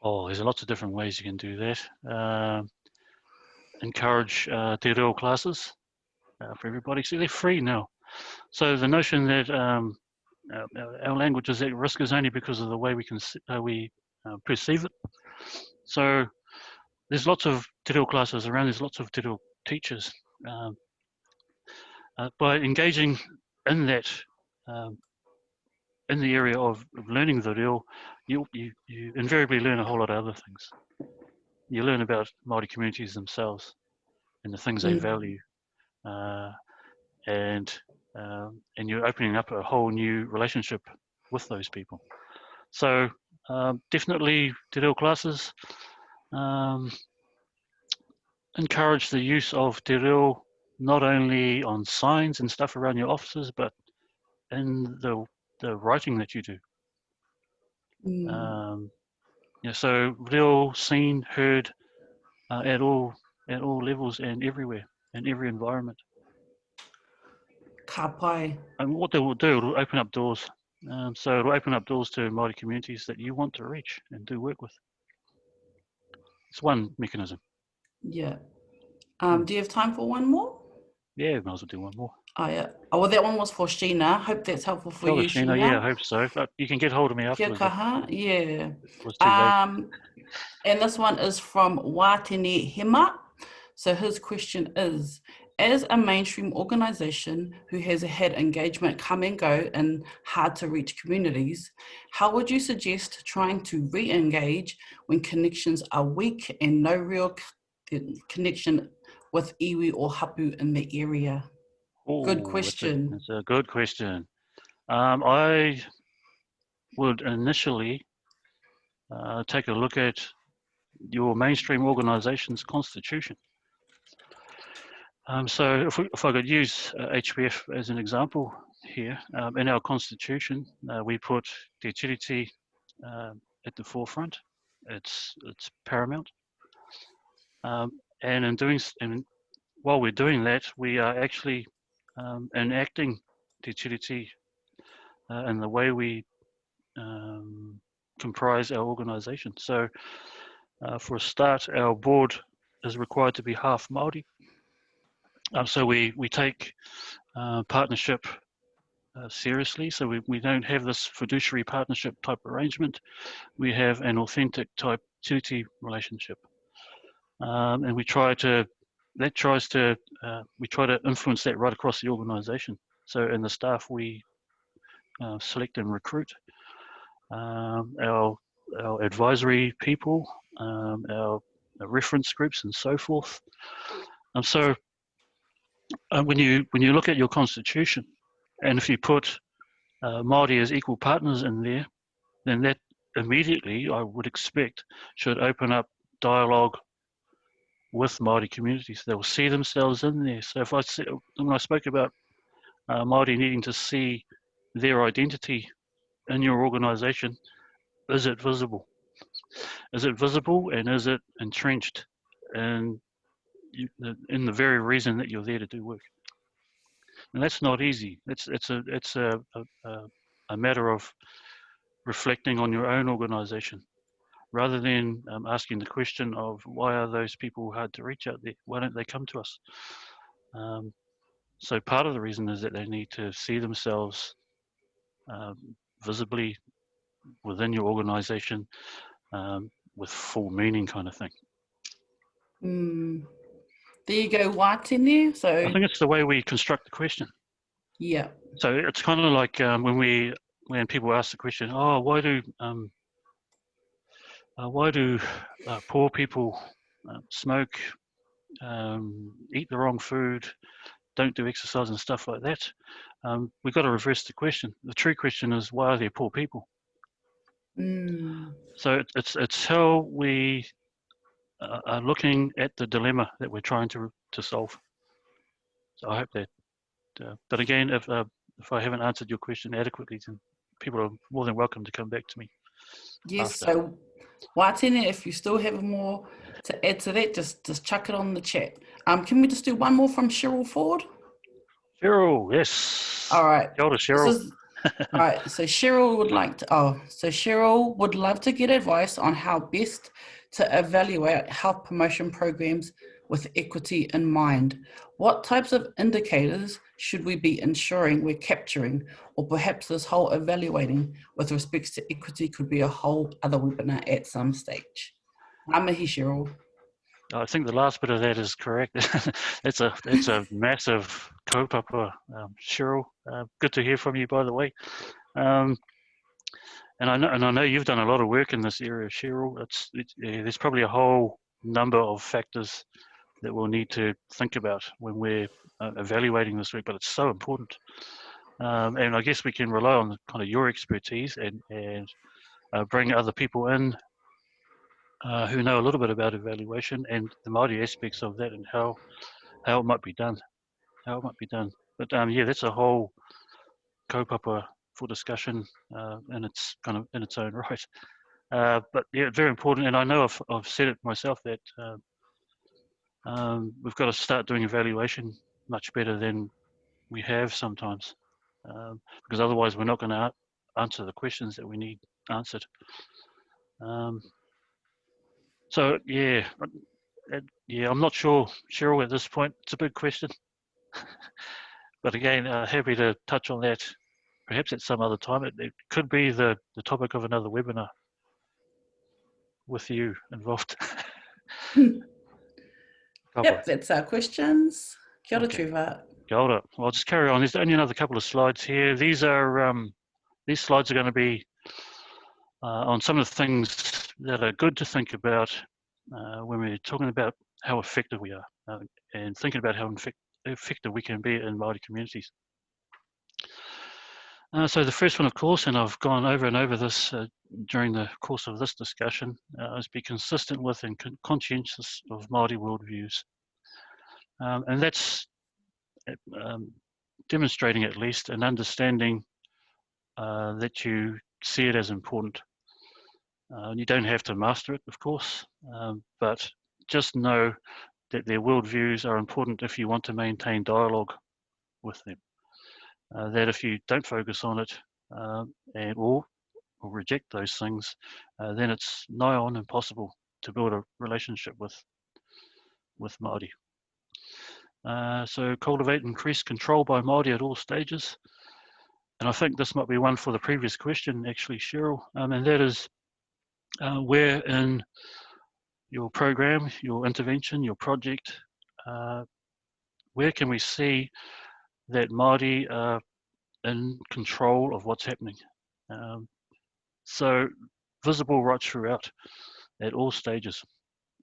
Oh, there's lots of different ways you can do that. Encourage te reo classes for everybody. See, they're free now. So the notion that our language is at risk is only because of the way we perceive it. So there's lots of te reo classes around. There's lots of te reo teachers. By engaging in that, in the area of learning the reo, you invariably learn a whole lot of other things. You learn about Māori communities themselves and the things they value, and you're opening up a whole new relationship with those people. So definitely te reo classes. Encourage the use of te reo not only on signs and stuff around your offices, but in the writing that you do. So reo seen, heard at all levels and everywhere, in every environment. Ka pai. And what they will do, it'll open up doors. So it'll open up doors to Māori communities that you want to reach and do work with. It's one mechanism. Yeah. Do you have time for one more? Yeah, might as well do one more. Oh, yeah. Oh, well, that one was for Sheena. Hope that's helpful for you, Sheena. Yeah, I hope so. But you can get hold of me afterwards. Yeah. It was too late. And this one is from Watene Hema. So his question is, as a mainstream organisation who has had engagement come and go in hard to reach communities, how would you suggest trying to re-engage when connections are weak and no real connection with iwi or hapu in the area? Good question. That's a good question. I would initially take a look at your mainstream organisation's constitution. So if I could use HPF as an example here, in our constitution, we put te tiriti at the forefront. It's paramount. And while we're doing that, we are actually enacting te tiriti in the way we comprise our organisation. So for a start, our board is required to be half Māori. So we take partnership seriously. So we don't have this fiduciary partnership type arrangement. We have an authentic type tiriti relationship. And we try to influence that right across the organisation. So in the staff we select and recruit, our advisory people, our reference groups, and so forth. So when you look at your constitution, and if you put Māori as equal partners in there, then that immediately, I would expect, should open up dialogue with Māori communities. They will see themselves in there. So when I spoke about Māori needing to see their identity in your organisation, is it visible? Is it visible, and is it entrenched in the very reason that you're there to do work? And that's not easy. It's a matter of reflecting on your own organisation, rather than asking the question of why are those people hard to reach out there? Why don't they come to us? So part of the reason is that they need to see themselves visibly within your organisation, with full meaning, kind of thing. There you go, Watene. So I think it's the way we construct the question. Yeah. So it's kind of like when people ask the question, oh, why do poor people smoke, eat the wrong food, don't do exercise and stuff like that? We've got to reverse the question. The true question is, why are there poor people? So it's how we are looking at the dilemma that we're trying to solve. So I hope that. But again, if I haven't answered your question adequately, then people are more than welcome to come back to me. Yes. After. So, Watene, if you still have more to add to that, just chuck it on the chat. Can we just do one more from Cheryl Ford? Cheryl, yes. All right. Kia ora, Cheryl. All right. So Cheryl would love to get advice on how best to evaluate health promotion programs with equity in mind. What types of indicators should we be ensuring we're capturing, or perhaps this whole evaluating with respect to equity could be a whole other webinar at some stage. Amahi, Cheryl. I think the last bit of that is correct. It's a massive kaupapa, Cheryl. Good to hear from you, by the way. And I know you've done a lot of work in this area, Cheryl. There's probably a whole number of factors that we'll need to think about when we're evaluating this work, but it's so important. And I guess we can rely on kind of your expertise and bring other people in who know a little bit about evaluation and the Māori aspects of that, and how it might be done. But yeah, that's a whole kaupapa for discussion, and it's kind of in its own right. But yeah, very important. And I know I've said it myself that we've got to start doing evaluation much better than we have sometimes, because otherwise we're not going to answer the questions that we need answered. So yeah, I'm not sure, Cheryl, at this point. It's a big question. But again, happy to touch on that perhaps at some other time. It could be the topic of another webinar with you involved. Yep, that's our questions. Kia ora, Okay. Trevor. Kia ora. Well, I'll just carry on. There's only another couple of slides here. These slides are going to be on some of the things that are good to think about when we're talking about how effective we are and thinking about how effective we can be in Māori communities. So the first one, of course, and I've gone over and over this during the course of this discussion, is be consistent with and conscientious of Māori worldviews. And that's demonstrating at least an understanding that you see it as important. You don't have to master it, of course, but just know that their worldviews are important if you want to maintain dialogue with them. That if you don't focus on it or reject those things, then it's nigh on impossible to build a relationship with Māori. So cultivate increased control by Māori at all stages. And I think this might be one for the previous question, actually, Cheryl, and that is where in your program, your intervention, your project, where can we see that Māori are in control of what's happening? So visible right throughout at all stages.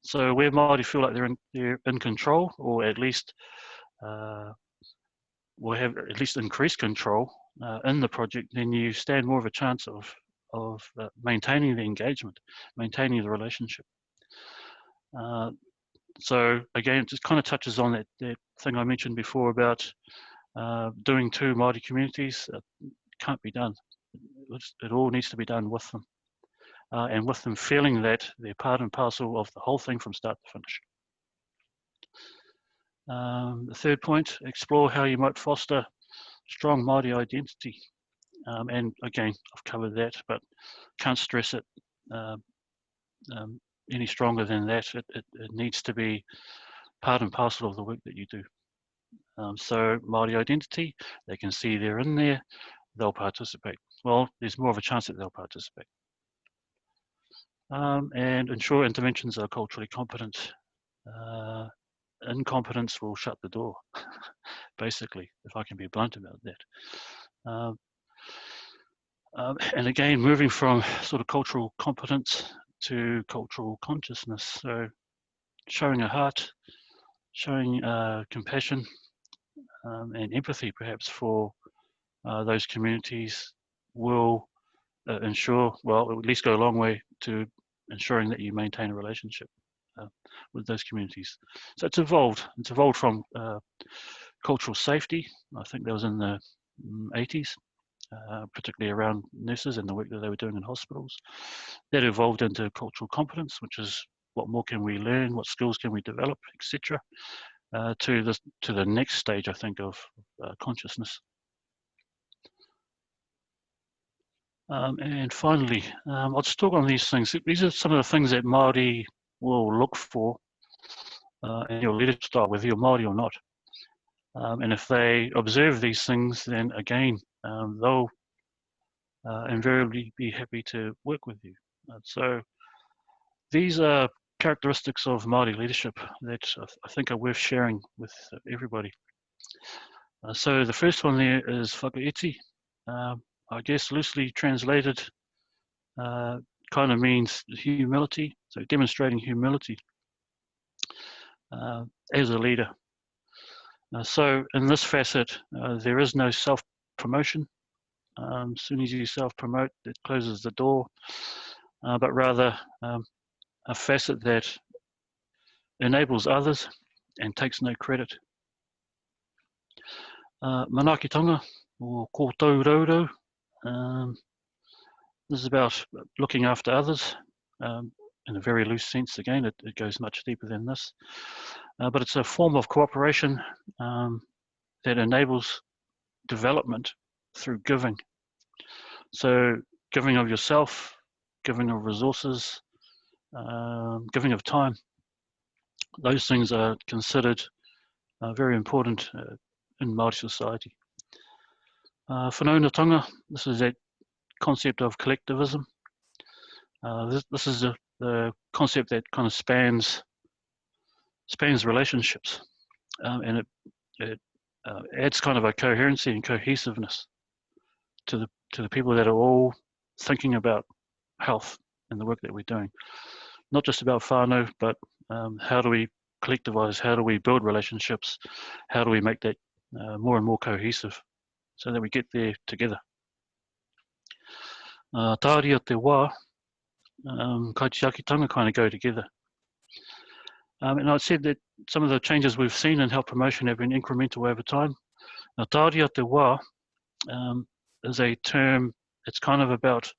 So where Māori feel like they're in control, or at least will have at least increased control in the project, then you stand more of a chance of maintaining the engagement, maintaining the relationship. So again, it just kind of touches on that thing I mentioned before about doing two Māori communities. Can't be done. It all needs to be done with them, and with them feeling that they're part and parcel of the whole thing from start to finish. The third point, explore how you might foster strong Māori identity. And again, I've covered that, but can't stress it any stronger than that. It needs to be part and parcel of the work that you do. So Māori identity, they can see they're in there, they'll participate. Well, there's more of a chance that they'll participate. And ensure interventions are culturally competent. Incompetence will shut the door, basically, if I can be blunt about that. And again, moving from sort of cultural competence to cultural consciousness. So showing a heart, showing compassion and empathy perhaps for those communities will ensure, well, at least go a long way to ensuring that you maintain a relationship with those communities. So it's evolved from cultural safety. I think that was in the 80s. Particularly around nurses and the work that they were doing in hospitals. That evolved into cultural competence, which is what more can we learn, what skills can we develop, etc. To the next stage, I think, of consciousness. And finally, I'll just talk on these things. These are some of the things that Māori will look for in your leadership style, whether you're Māori or not. And if they observe these things, then again, they'll invariably be happy to work with you. So these are characteristics of Māori leadership that I think are worth sharing with everybody. So the first one there is whakaiti. I guess loosely translated kind of means humility, so demonstrating humility as a leader. So in this facet, there is no self-promotion. As soon as you self-promote, it closes the door, but rather a facet that enables others and takes no credit. Manaakitanga, or kōtauroro. This is about looking after others in a very loose sense. Again, it goes much deeper than this. But it's a form of cooperation that enables development through giving. So giving of yourself, giving of resources, giving of time. Those things are considered very important in Māori society. Whanaungatanga, this is that concept of collectivism. This is the concept that kind of spans relationships, and it adds kind of a coherency and cohesiveness to the people that are all thinking about health and the work that we're doing. Not just about whānau, but how do we collectivise, how do we build relationships, how do we make that more and more cohesive so that we get there together. Tāria te wā, kaitiakitanga kind of go together. And I said that some of the changes we've seen in health promotion have been incremental over time. Now, tāria te wā is a term, it's kind of about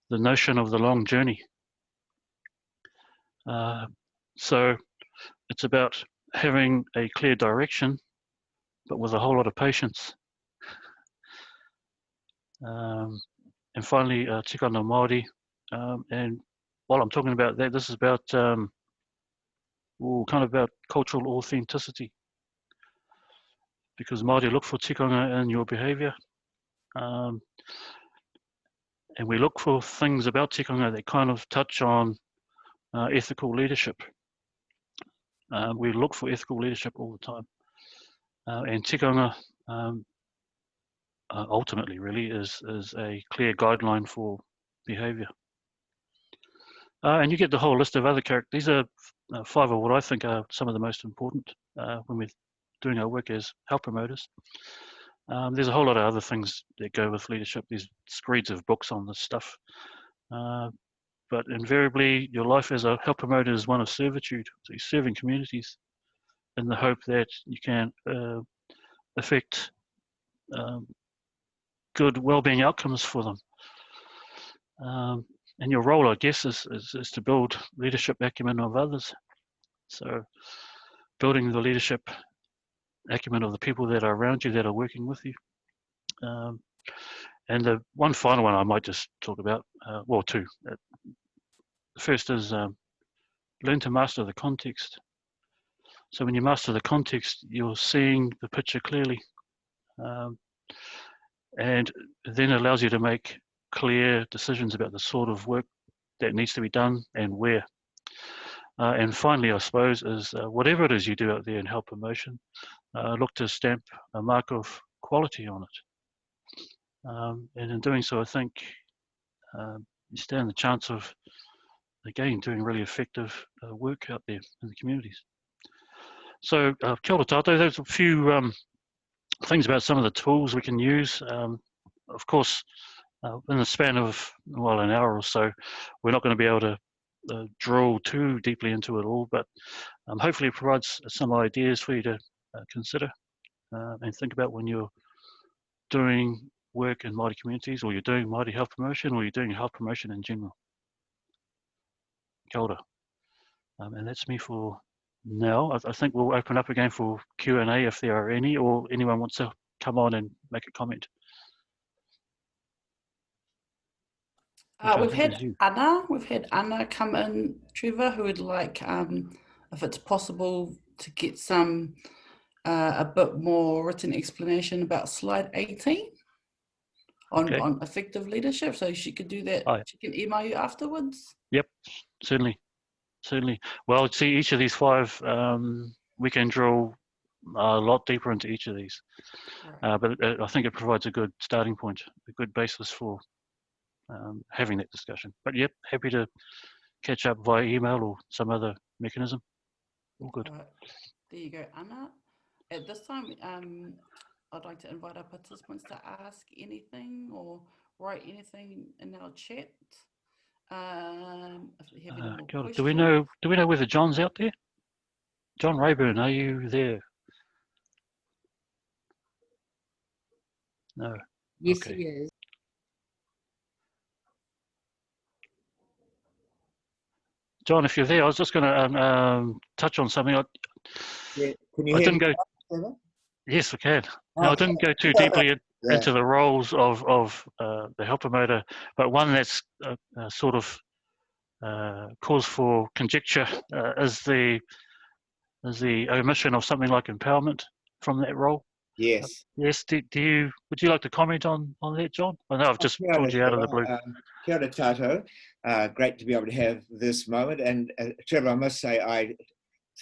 the notion of the long journey. So it's about having a clear direction, but with a whole lot of patience. And finally, tikanga Māori. And while I'm talking about that, this is about kind of about cultural authenticity, because Māori look for tikanga in your behaviour, and we look for things about tikanga that kind of touch on ethical leadership. We look for ethical leadership all the time, and tikanga ultimately really is a clear guideline for behaviour. And you get the whole list of other characters. These are 5 of what I think are some of the most important when we're doing our work as health promoters. There's a whole lot of other things that go with leadership. There's screeds of books on this stuff. But invariably, your life as a health promoter is one of servitude. So you're serving communities in the hope that you can affect good well-being outcomes for them. And your role, I guess, is to build leadership acumen of others. So building the leadership acumen of the people that are around you, that are working with you. And the one final one I might just talk about, well, two. The first is learn to master the context. So when you master the context, you're seeing the picture clearly. And then it allows you to make clear decisions about the sort of work that needs to be done and where. And finally, I suppose, is whatever it is you do out there in health promotion, look to stamp a mark of quality on it. And in doing so, I think you stand the chance of, again, doing really effective work out there in the communities. So, kia ora tātou, there's a few things about some of the tools we can use. Of course, in the span of, well, an hour or so, we're not going to be able to drill too deeply into it all, but hopefully it provides some ideas for you to consider and think about when you're doing work in Māori communities, or you're doing Māori health promotion, or you're doing health promotion in general. Kia ora. And that's me for now. I think we'll open up again for Q&A if there are any, or anyone wants to come on and make a comment. We've had Anna come in, Trevor, who would like, if it's possible, to get some a bit more written explanation about slide 18 on effective leadership. So she could do that. Oh, she can email you afterwards. Yep, certainly. Well, see, each of these five, we can drill a lot deeper into each of these. Right. But I think it provides a good starting point, a good basis for having that discussion. But yep, happy to catch up via email or some other mechanism. All good. There you go, Anna. At this time, I'd like to invite our participants to ask anything or write anything in our chat. If we have any more questions. Do we know whether John's out there? John Rayburn, are you there? No. Yes, okay. He is. John, if you're there, I was just going to touch on something. Yeah. Can you hear me? Yes, I can. No, I didn't go too deeply into the roles of the health promoter, but one that's sort of cause for conjecture is the omission of something like empowerment from that role. Yes. Yes. Would you like to comment on that, John? I know I've just pulled you out of the blue. Kia ora tātou. Great to be able to have this moment. And Trevor, I must say, I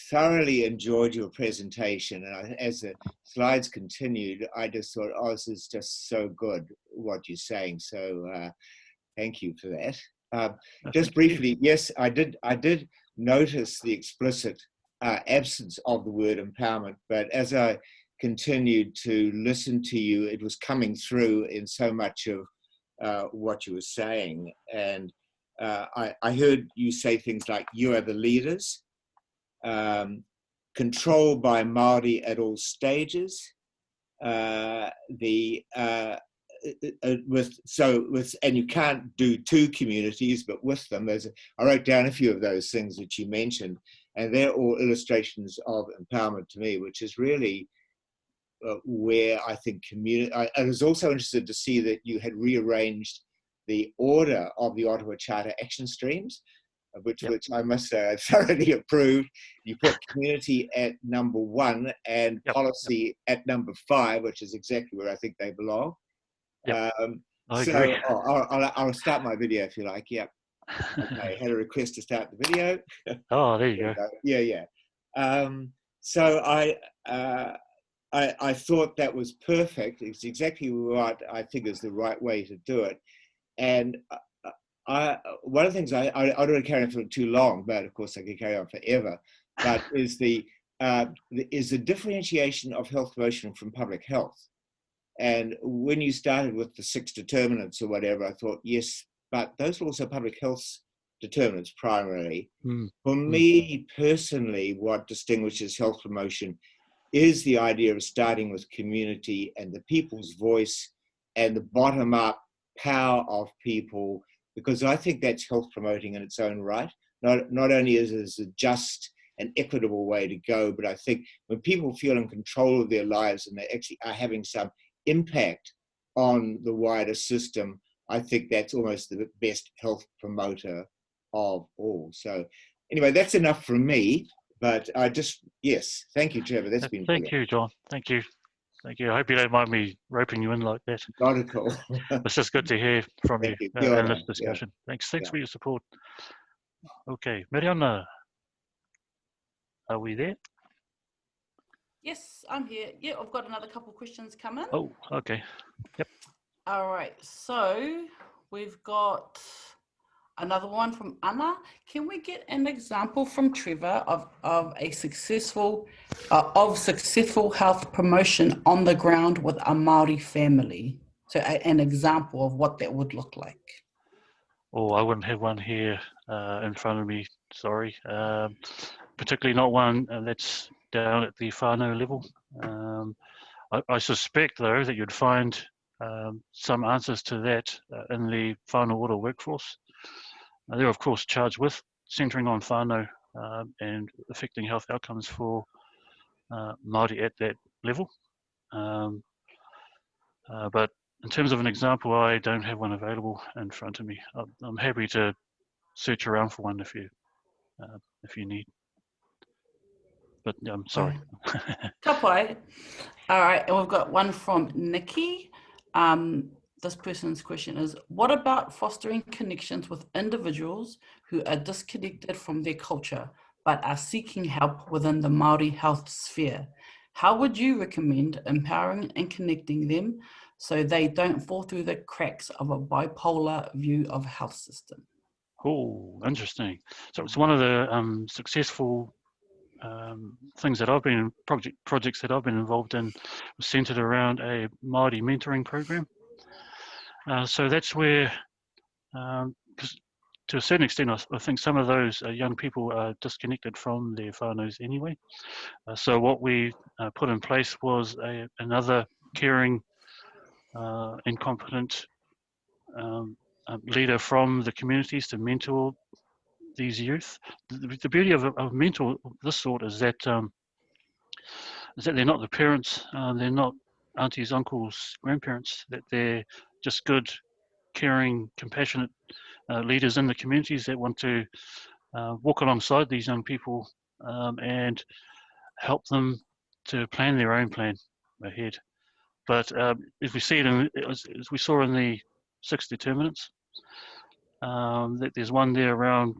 thoroughly enjoyed your presentation. And as the slides continued, I just thought, oh, this is just so good, what you're saying. So thank you for that. Just briefly, yes, I did notice the explicit absence of the word empowerment, but as I continued to listen to you, it was coming through in so much of what you were saying. And I heard you say things like, you are the leaders, controlled by Māori at all stages, and you can't do two communities, but with them. I wrote down a few of those things that you mentioned, and they're all illustrations of empowerment to me, which is really where I think I was also interested to see that you had rearranged the order of the Ottawa Charter action streams, which I must say I thoroughly approved. You put community at number 1 and policy at number 5, which is exactly where I think they belong. I agree. I'll start my video if you like. Yep. Okay, I had a request to start the video. Oh, there you go. Yeah. So I thought that was perfect. It's exactly what I think is the right way to do it. And one of the things I don't want to carry on for too long, but of course I could carry on forever, but is the differentiation of health promotion from public health. And when you started with the 6 determinants or whatever, I thought, yes, but those are also public health determinants primarily. For me personally, what distinguishes health promotion is the idea of starting with community and the people's voice and the bottom-up power of people, because I think that's health promoting in its own right. Not only is it a just and equitable way to go, but I think when people feel in control of their lives and they actually are having some impact on the wider system, I think that's almost the best health promoter of all. So anyway, that's enough from me, but I just, yes, thank you, Trevor. That's been Thank you, John. Thank you. Thank you. I hope you don't mind me roping you in like that. not at all. It's just good to hear from Thank you you. in this discussion. Yeah. Thanks Yeah. for your support. Okay, Mariana, are we there? Yes, I'm here. Yeah, I've got another couple of questions coming. Oh, okay. Yep. All right, so we've got another one from Anna. Can we get an example from Trevor of a successful health promotion on the ground with a Māori family? So an example of what that would look like. Oh, I wouldn't have one here in front of me, sorry. Particularly not one that's down at the whānau level. I suspect, though, that you'd find some answers to that in the whānau order workforce. They're, of course, charged with centering on whānau and affecting health outcomes for Māori at that level. But in terms of an example, I don't have one available in front of me. I'm happy to search around for one if you need. But I'm sorry. Ka pai. All right, and we've got one from Nikki. This person's question is, what about fostering connections with individuals who are disconnected from their culture but are seeking help within the Māori health sphere? How would you recommend empowering and connecting them so they don't fall through the cracks of a bipolar view of a health system? Oh, interesting. So it's one of the successful things that I've been projects that I've been involved in was centered around a Māori mentoring program. So that's where, to a certain extent, I think some of those young people are disconnected from their whānaus anyway. So what we put in place was another caring and competent leader from the communities to mentor these youth. The beauty of a mentor of this sort is that they're not the parents, they're not aunties, uncles, grandparents, that they're just good, caring, compassionate leaders in the communities that want to walk alongside these young people and help them to plan their own plan ahead. But if we see it, as we saw in the 6 determinants, that there's one there around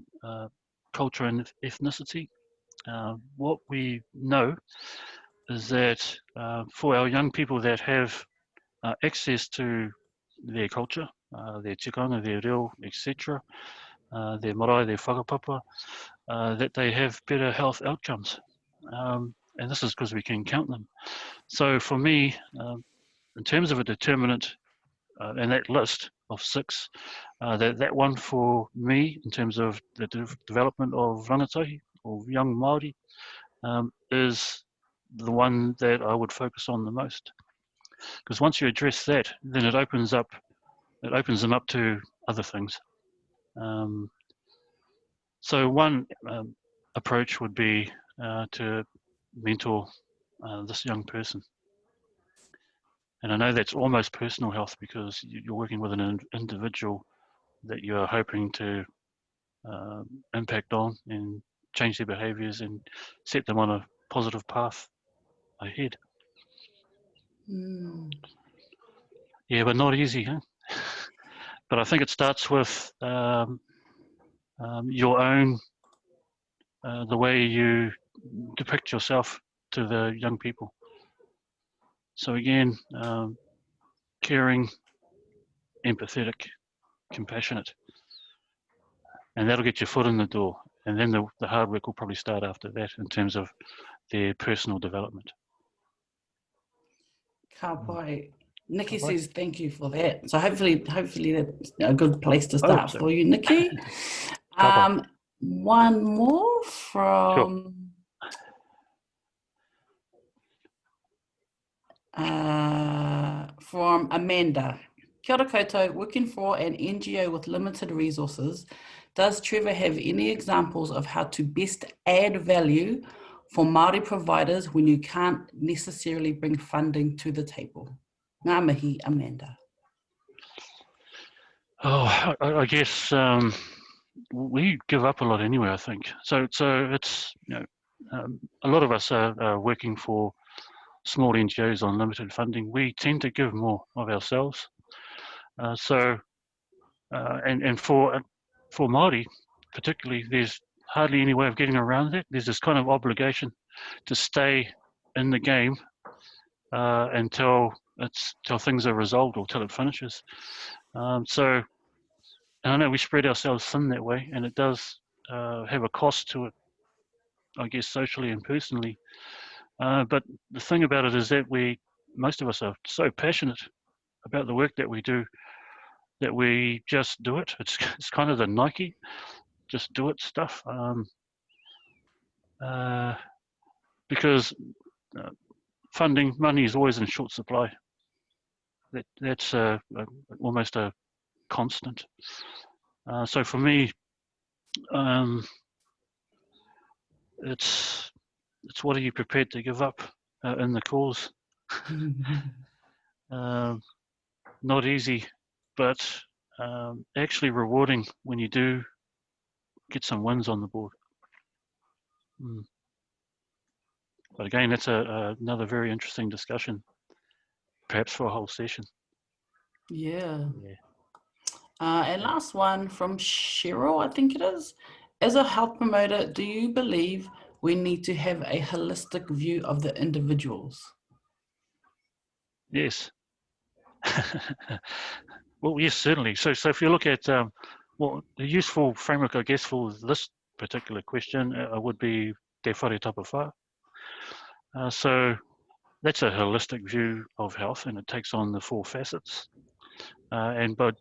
culture and ethnicity. What we know is that for our young people that have access to their culture, their tikanga, their reo, etc., their marae, their whakapapa, that they have better health outcomes. And this is because we can count them. So for me, in terms of a determinant, and that list of 6, that one for me, in terms of the development of rangatahi, or young Māori, is the one that I would focus on the most. Because once you address that, then it opens them up to other things. So one approach would be to mentor this young person. And I know that's almost personal health because you're working with an individual that you're hoping to impact on and change their behaviors and set them on a positive path ahead. Yeah, but not easy, huh? But I think it starts with your own, the way you depict yourself to the young people. So again, caring, empathetic, compassionate, and that'll get your foot in the door. And then the hard work will probably start after that in terms of their personal development. Ka pai. Nikki Bye-bye. says thank you for that. So hopefully that's a good place to I start hope so. for you, Nikki. One more from Amanda. Kia ora koutou, working for an NGO with limited resources, does Trevor have any examples of how to best add value for Māori providers when you can't necessarily bring funding to the table? Ngā mihi, Amanda. Oh, I guess we give up a lot anyway, I think. So it's, a lot of us are working for small NGOs on limited funding. We tend to give more of ourselves. And for Māori particularly, there's hardly any way of getting around it. There's this kind of obligation to stay in the game until things are resolved or till it finishes. So I know we spread ourselves thin that way, and it does have a cost to it, I guess, socially and personally. But the thing about it is that most of us are so passionate about the work that we do that we just do it. It's kind of the Nike, just do it stuff. Because money is always in short supply. That's almost a constant. So for me, it's what are you prepared to give up in the cause? Not easy, but actually rewarding when you do get some wins on the board. But again, that's another very interesting discussion, perhaps for a whole session. Yeah. And last one from Cheryl, I think it is. As a health promoter, do you believe we need to have a holistic view of the individuals? Yes. Well, yes, certainly. So if you look at the useful framework, I guess, for this particular question would be te whare tapawhā. So that's a holistic view of health, and it takes on the 4 facets. But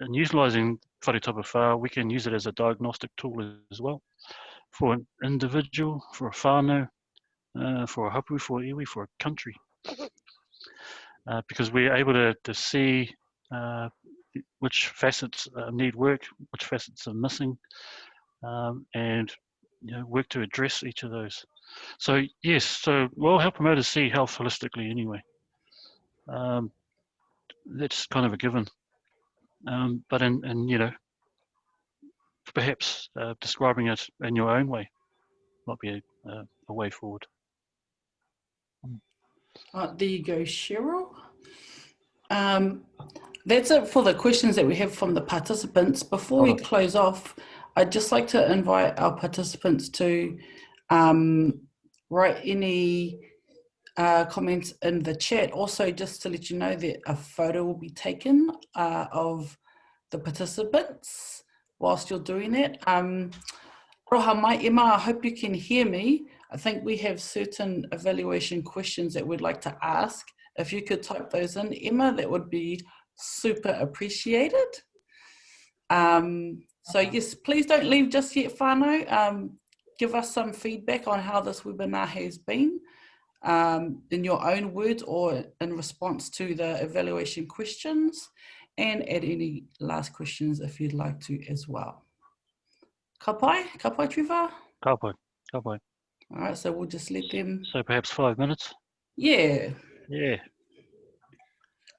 in utilising whare tapawhā, we can use it as a diagnostic tool as well for an individual, for a whānau, for a hapu, for a iwi, for a country. Because we're able to see which facets need work, which facets are missing, and work to address each of those. So yes, so health promoters see health holistically anyway. That's kind of a given. But in perhaps describing it in your own way might be a way forward. There you go, Cheryl. That's it for the questions that we have from the participants. Before we close off, I'd just like to invite our participants to write any comments in the chat. Also, just to let you know that a photo will be taken of the participants whilst you're doing that. Roha mai Emma, I hope you can hear me. I think we have certain evaluation questions that we'd like to ask. If you could type those in, Emma, that would be super appreciated. So yes, please don't leave just yet, whānau. Give us some feedback on how this webinar has been in your own words or in response to the evaluation questions, and add any last questions if you'd like to as well. Ka pai, Trevor? Ka pai. All right, so we'll just let them. So perhaps 5 minutes? Yeah. Yeah.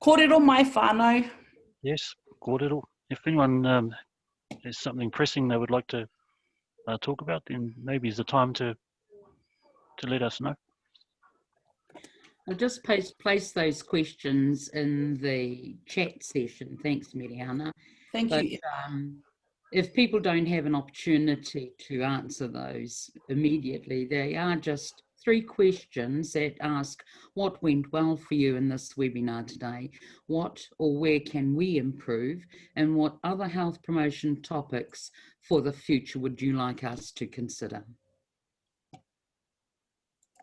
Kōrero mai whānau. Yes, kōrero. If anyone has something pressing they would like to talk about, then maybe it's the time to let us know. I'll just place those questions in the chat session. Thanks, Miriana. Thank you. If people don't have an opportunity to answer those immediately, they are just 3 questions that ask what went well for you in this webinar today, what or where can we improve, and what other health promotion topics for the future would you like us to consider?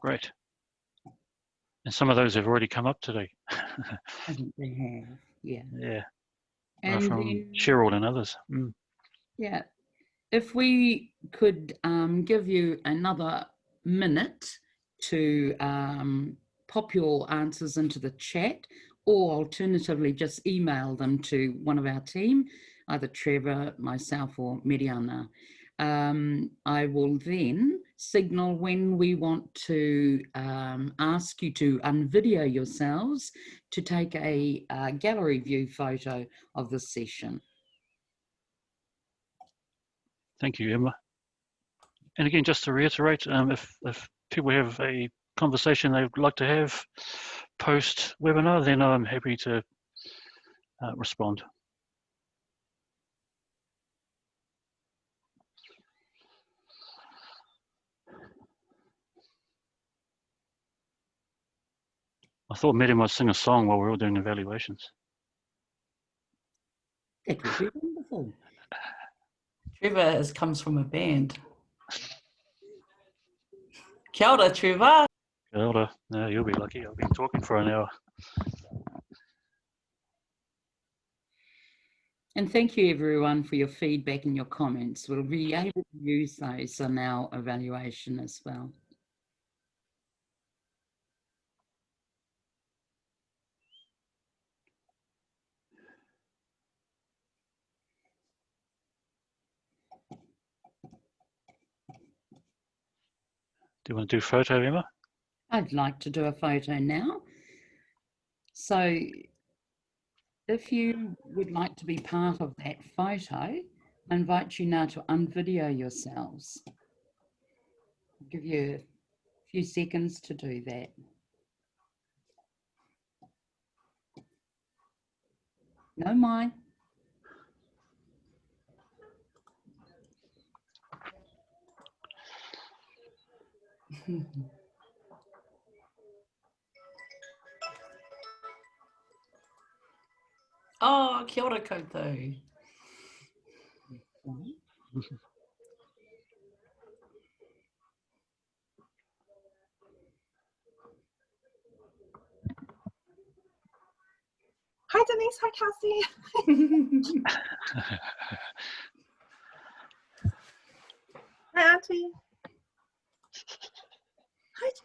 Great. And some of those have already come up today. I think they have, yeah. Yeah, And from then, Cheryl and others. Mm. yeah, if we could give you another minute to pop your answers into the chat, or alternatively just email them to one of our team, either Trevor, myself, or Miriana. I will then signal when we want to ask you to unvideo yourselves to take a gallery view photo of the session. Thank you, Emma. And again, just to reiterate, if people have a conversation they'd like to have post-webinar, then I'm happy to respond. I thought Mary might sing a song while we're all doing evaluations. That would be wonderful. Trevor comes from a band. Kia ora, Trevor. Kia ora. No, you'll be lucky. I've been talking for an hour. And thank you everyone for your feedback and your comments. We'll be able to use those in our evaluation as well. Do you want to do photo, Emma? I'd like to do a photo now. So if you would like to be part of that photo, I invite you now to unvideo yourselves. I'll give you a few seconds to do that. No mind. Oh, kia ora koutou. Hi Denise, hi Cassie. Hi Auntie. Hi Jess.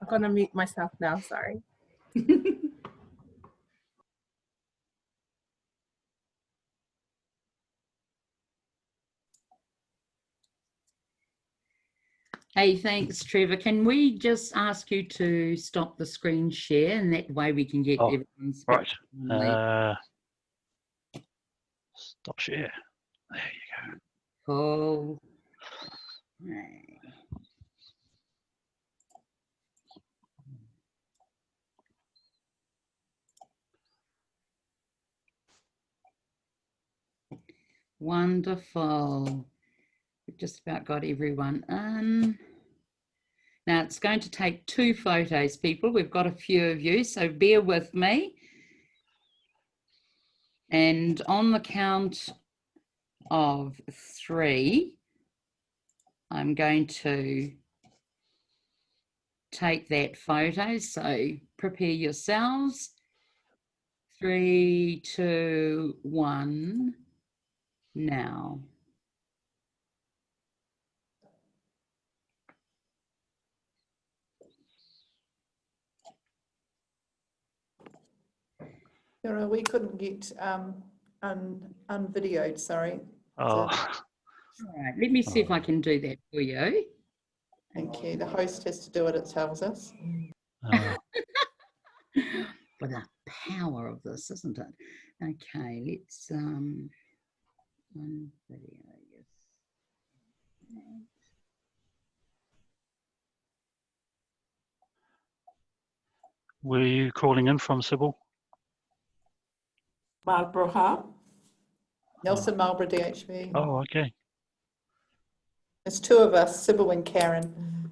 I'm gonna mute myself now, sorry. Hey, thanks, Trevor. Can we just ask you to stop the screen share, and that way we can get everyone's right. picture. Stop share. There you go. Cool. Right. Wonderful. We've just about got everyone in. Now it's going to take 2 photos, people. We've got a few of you, so bear with me. And on the count of 3, I'm going to take that photo. So prepare yourselves. 3, 2, 1, now. Sarah, we couldn't get unvideoed, sorry. Oh. All right, let me see if I can do that for you. Thank you. The host has to do it, it tells us. For the power of this, isn't it? Okay, let's unvideo, yes. Were you calling in from, Sybil? Marlborough, huh? Nelson, Marlborough, DHB. Oh, okay. There's 2 of us, Sybil and Karen.